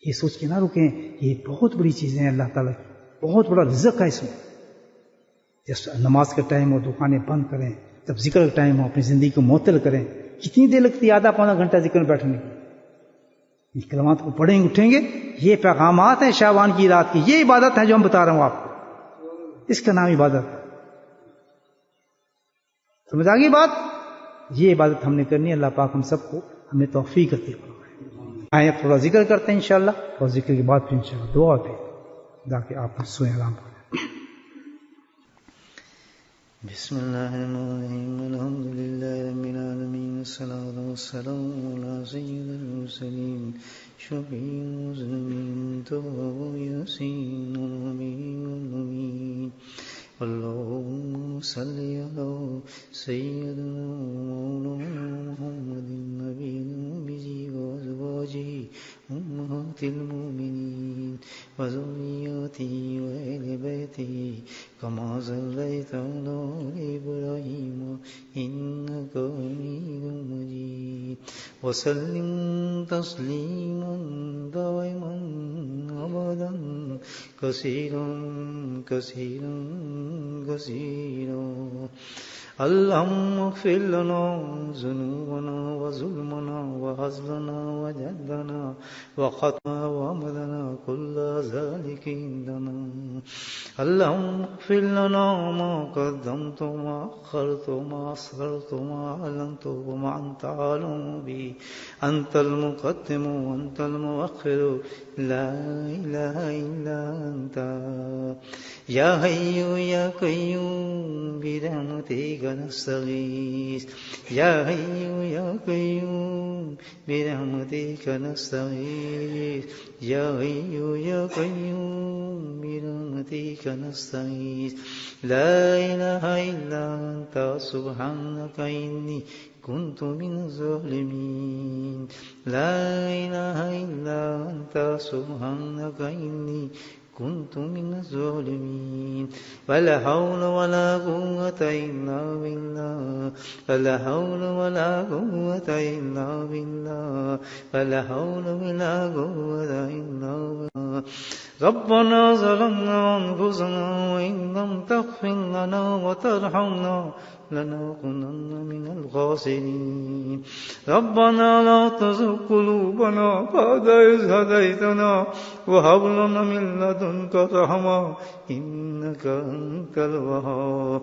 یہ سوچ کے نہ رکیں, یہ بہت بڑی چیزیں ہیں اللہ تعالیٰ کی, بہت بڑا رزق ہے اس میں. جب نماز کا ٹائم ہو دکانیں بند کریں, جب ذکر کا ٹائم ہو اپنی زندگی کو معطل کریں. کتنی دیر لگتی ہے آدھا پونا گھنٹہ ذکر میں بیٹھنے کی. یہ کلمات کو پڑھیں گے, اٹھیں گے, یہ پیغامات ہیں شعبان کی رات کی, یہ عبادت ہے جو ہم بتا رہا ہوں آپ کو, اس کا نام عبادت ہے. سمجھ آ گئی بات؟ یہ عبادت ہم نے کرنی ہے. اللہ پاک ہم سب کو ہمیں توفیق عطا فرمائے. آئیں اب تھوڑا ذکر کرتے ہیں انشاءاللہ, اور ذکر کے بعد پھر انشاءاللہ دعا پہ تاکہ آپ سوئیں آرام کریں. بسم اللہ الرحمن الرحیم, الحمد للہ رب العالمین, والصلاة والسلام علی سید المرسلین, شفیع المذنبین, تواب یاسین النبی والنبیین. اللهم صل على سيدنا مولانا محمد النبي الأمي وأزواجه أمهات المؤمنين وذرياته وآل بيته كما صليت على إبراهيم إنك حميد مجيد وسلم تسليما دائما أبدا كثيرا كثيرا كثيرا. اللهم اغفر لنا ذنوبنا وظلمنا وهزلنا وجدنا وخطأنا وعملنا كل ذلك عندنا. اللهم اغفر لنا ما قدمت وما أخرت وما أسررت وما أعلنت وما أنت أعلم به. أنت المقدم وأنت المؤخر, لا إله إلا أنت. يا حي يا قيوم برحمتك نستغيث, يا حي يا قيوم برحمتك نستغيث, يا حي يا قيوم برحمتك نستغيث. لا إله إلا أنت سبحانك إني كنت من الظالمين. لا إله إلا أنت سبحانك إني كنت من الظالمين. ولا حول ولا قوة إلا بالله, ولا حول ولا قوة إلا بالله, ولا حول ولا قوة إلا بالله. ربنا ظلمنا أنفسنا وإن لم تغفر لنا وترحمنا لنكونن من الخاسرين. ربنا لا تزغ قلوبنا بعد إذ هديتنا وهب لنا من لدنك رحمة إنك أنت الوهاب.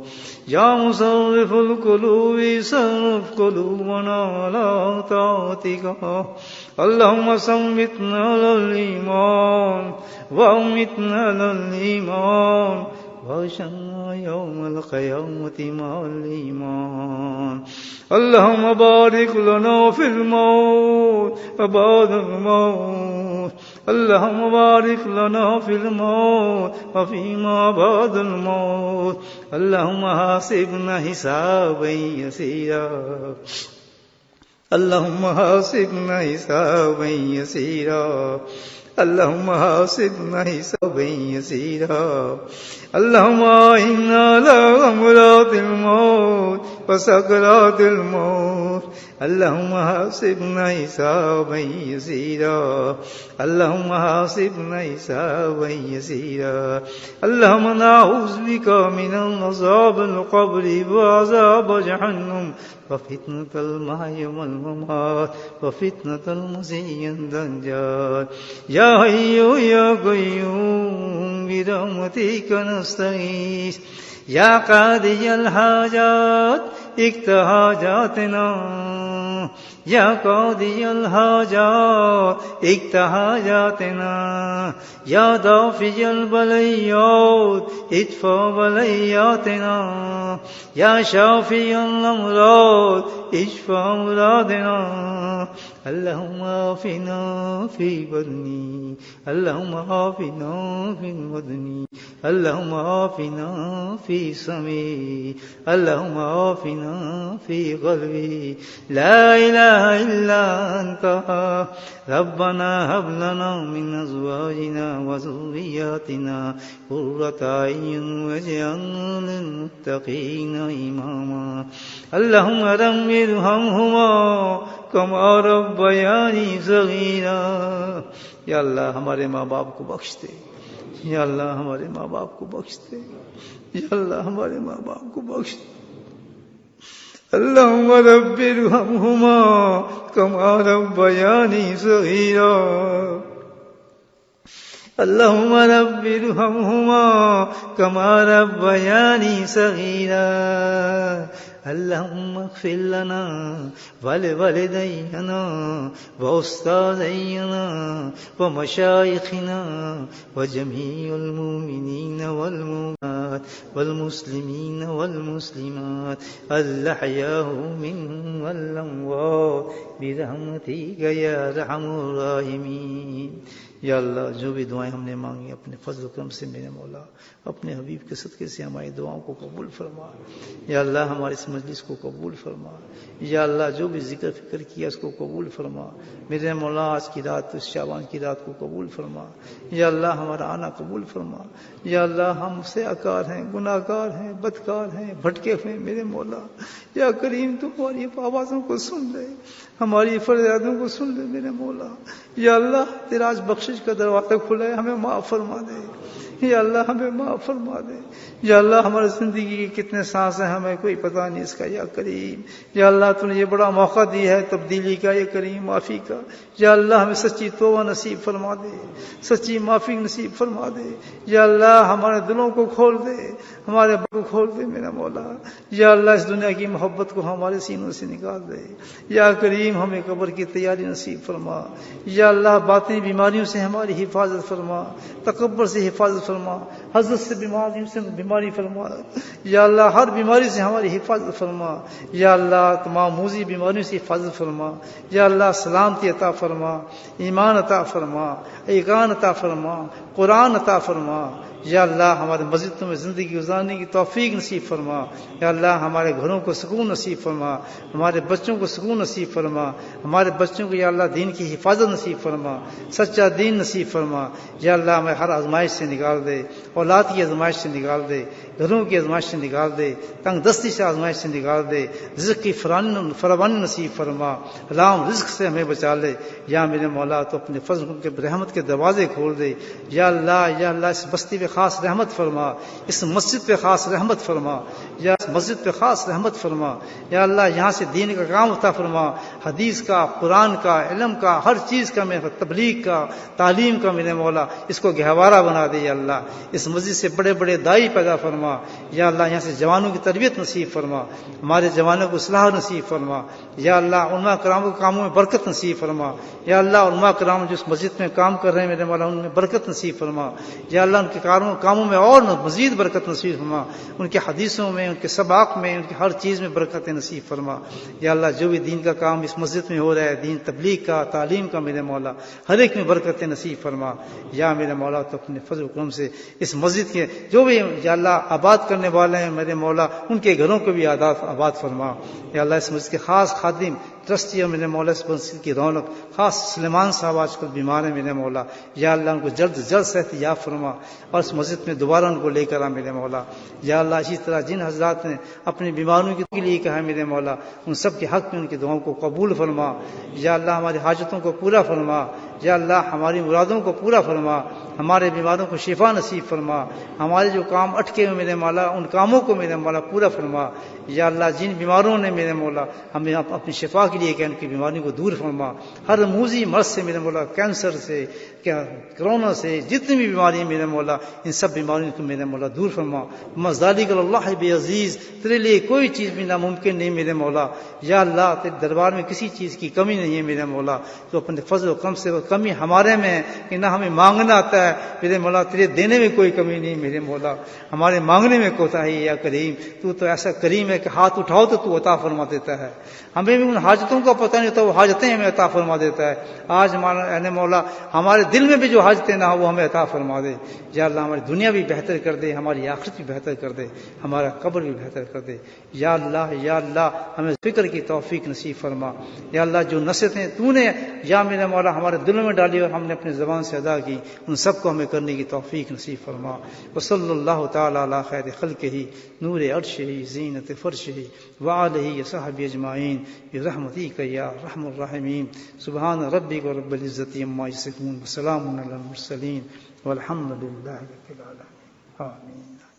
يا مصرف القلوب صرف قلوبنا على طاعتك. اللهم ثبتنا على الإيمان وأمتنا على الإيمان واحشرنا يوم القيامة مع الإيمان. اللهم بارك لنا في الموت وبعد الموت. اللهم بارك لنا في الموت وفيما بعد الموت. اللهم حاسبنا حسابا يسيرا اللهم حاسبنا حسابا يسيرا اللهم حاسبنا حسابا يسيرا اللهم إنا على أمراض الموت وسكرات الموت اللهم حاسبنا حسابا يسيرا اللهم حاسبنا حسابا يسيرا اللهم نعوذ بك من عذاب القبر وعذاب جهنم وفتنة المحيا والممات وفتنة المسيح الدجال يا حي يا قيوم برحمتك نستغيث يا قاضي الحاجات اقض حاجاتنا يا قاضي الحاجات اقض حاجاتنا يا دافع البليات ادفع بلياتنا يا شافي الأمراض اشفع مرادنا اللهم عافنا في بدني اللهم عافنا في بدني اللهم عافنا في سمعي اللهم عافنا في قلبي لا إله إلا أنت ربنا هب لنا من أزواجنا وذرياتنا قرة أعين واجعلنا للمتقين إماما اللهم رب ارحمهما كما ربياني صغيرا یا اللہ ہمارے ماں باپ کو بخش دے یا اللہ ہمارے ماں باپ کو بخش دے یا اللہ ہمارے ماں باپ کو بخش دے اللهم رب ارحمهما كما ربياني صغيرا اللهم رب ارحمهما كما ربياني صغيرا اللهم اغفر لنا ولوالدينا وأستاذينا ومشايخنا وجميع المؤمنين والمؤمنات والمسلمين والمسلمات الأحياء منهم والأموات برحمتك يا أرحم الراحمين یا اللہ جو بھی دعائیں ہم نے مانگی اپنے فضل و کرم سے میرے مولا اپنے حبیب کے صدقے سے ہماری دعاؤں کو قبول فرما یا اللہ ہماری اس مجلس کو قبول فرما یا اللہ جو بھی ذکر فکر کیا اس کو قبول فرما میرے مولا آج کی رات اس شعبان کی رات کو قبول فرما یا اللہ ہمارا آنا قبول فرما یا اللہ ہم سے اکار ہیں گناہ گار ہیں بدکار ہیں بھٹکے ہوئے میرے مولا یا کریم تو ہماری آوازوں کو سن لے ہماری فریادوں کو سن لے میرے مولا یا اللہ تیرا آج بخشش کا دروازہ کھلا ہے ہمیں معاف فرما دے یا اللہ ہمیں معاف فرما دے یا اللہ ہماری زندگی کے کتنے سانس ہیں ہمیں کوئی پتہ نہیں اس کا یا کریم یا اللہ تو نے یہ بڑا موقع دیا ہے تبدیلی کا یا کریم معافی کا یا اللہ ہمیں سچی توبہ نصیب فرما دے سچی معافی نصیب فرما دے یا اللہ ہمارے دلوں کو کھول دے ہمارے کو کھول دے میرا مولا یا اللہ اس دنیا کی محبت کو ہمارے سینوں سے نکال دے یا کریم ہمیں قبر کی تیاری نصیب فرما یا اللہ باطنی بیماریوں سے ہماری حفاظت فرما تکبر سے حفاظت فرما حضرت سے بیماریوں سے بیماری فرما یا اللہ ہر بیماری سے ہماری حفاظت فرما یا اللہ تمام موذی بیماریوں سے حفاظت فرما یا اللہ سلامتی عطا فرما ایمان عطا فرما ایقان عطا فرما قرآن عطا فرما یا اللہ ہمارے مسجدوں میں زندگی گزارنے کی توفیق نصیب فرما یا اللہ ہمارے گھروں کو سکون نصیب فرما ہمارے بچوں کو سکون نصیب فرما ہمارے بچوں کو یا اللہ دین کی حفاظت نصیب فرما سچا دین نصیب فرما یا اللہ ہمیں ہر آزمائش سے نکال دے اولاد کی آزمائش سے نکال دے گھروں کی آزمائش سے نکال دے تنگ دستی سے آزمائش سے نکال دے رزق کی فراوانی نصیب فرما حرام رزق سے ہمیں بچا لے یا میرے مولا تو اپنے فضل کے رحمت کے دروازے کھول دے یا اللہ اس بستی پہ خاص رحمت فرما اس مسجد پہ خاص رحمت فرما یا اس مسجد پہ خاص رحمت فرما یا اللہ یہاں سے دین کا کام عطا فرما حدیث کا قرآن کا علم کا ہر چیز کا میرے تبلیغ کا تعلیم کا میرے مولا اس کو گہوارہ بنا دے یا اللہ اس مسجد سے بڑے بڑے دائی پیدا فرما یا اللہ یہاں سے جوانوں کی تربیت نصیب فرما ہمارے جوانوں کو اصلاح نصیب فرما یا اللہ علماء کرام کے کاموں میں برکت نصیب فرما یا اللہ علماء کرام جو اس مسجد میں کام کر رہے ہیں میرے مولا ان میں برکت نصیب فرما یا اللہ ان کے کاموں میں اور مزید برکت نصیب فرما ان کے حدیثوں میں ان کے سباق میں ان کی ہر چیز میں برکت نصیب فرما یا اللہ جو بھی دین کا کام اس مسجد میں ہو رہا ہے دین تبلیغ کا تعلیم کا میرے مولا ہر ایک میں برکت نصیب فرما یا میرے مولا تو اپنے فضل و کرم سے اس مسجد کے جو بھی یا اللہ آباد کرنے والے ہیں میرے مولا ان کے گھروں کو بھی آباد فرما یا اللہ اس مسجد کے خاص خادم ٹرسٹی اور میرے مولا اس مسجد کی رونق، خاص سلیمان صاحب آج کل بیمار ہیں میرے مولا، یا اللہ ان کو جلد جلد صحت یاب فرما اور اس مسجد میں دوبارہ ان کو لے کر آ میرے مولا۔ یا اللہ اسی طرح جن حضرات نے اپنی بیماریوں کے لیے کہا ہے میرے مولا، ان سب کے حق میں ان کی دعاؤں کو قبول فرما۔ یا اللہ ہماری حاجتوں کو پورا فرما، یا اللہ ہماری مرادوں کو پورا فرما، ہمارے بیماروں کو شفا نصیب فرما، ہمارے جو کام اٹکے ہوئے میرے مولا ان کاموں کو میرے مولا پورا فرما۔ یا اللہ جن بیماروں نے میرے مولا ہمیں اپنی شفا کے لیے کہ ان کی بیماریوں کو دور فرما، ہر موذی مرض سے میرے مولا، کینسر سے، کرونا سے، جتنی بھی بیماری ہیں میرے مولا ان سب بیماریوں کو میرے مولا دور فرما۔ مذالک اللہ بے عزیز، تیرے لیے کوئی چیز بھی ناممکن نہیں میرے مولا۔ یا اللہ تیرے دربار میں کسی چیز کی کمی نہیں ہے میرے مولا، تو اپنے فضل و کرم سے وہ کمی ہمارے میں ہے کہ نہ ہمیں مانگنا آتا ہے میرے مولا، تیرے دینے میں کوئی کمی نہیں میرے مولا، ہمارے مانگنے میں کوتاہی ہے۔ یا کریم تو ایسا کریم ہے کہ ہاتھ اٹھاؤ تو عطا فرما دیتا ہے، ہمیں بھی ان حاجتوں کا پتہ نہیں ہوتا، وہ حاجتیں ہمیں عطا فرما دیتا ہے۔ آج ہمارے مولا ہمارے دل میں بھی جو حاجتیں نہ ہو وہ ہمیں عطا فرما دے۔ یا اللہ ہماری دنیا بھی بہتر کر دے، ہماری آخرت بھی بہتر کر دے، ہمارا قبر بھی بہتر کر دے۔ یا اللہ ہمیں فکر کی توفیق نصیب فرما۔ یا اللہ جو نصیحتیں تو نے یا میرے مولا ہمارے دلوں میں ڈالی اور ہم نے اپنی زبان سے ادا کی، ان سب کو ہمیں کرنے کی توفیق نصیب فرما۔ وصلی اللہ تعالی علی خیر خلقہ نور عرشہ زینت فرشہ وآلہ وصحبہ اجمعین برحمتک یا ارحم الراحمین۔ سبحان ربک رب العزۃ عما یصفون وسلام علی المرسلین والحمد للہ رب العالمین۔ آمین۔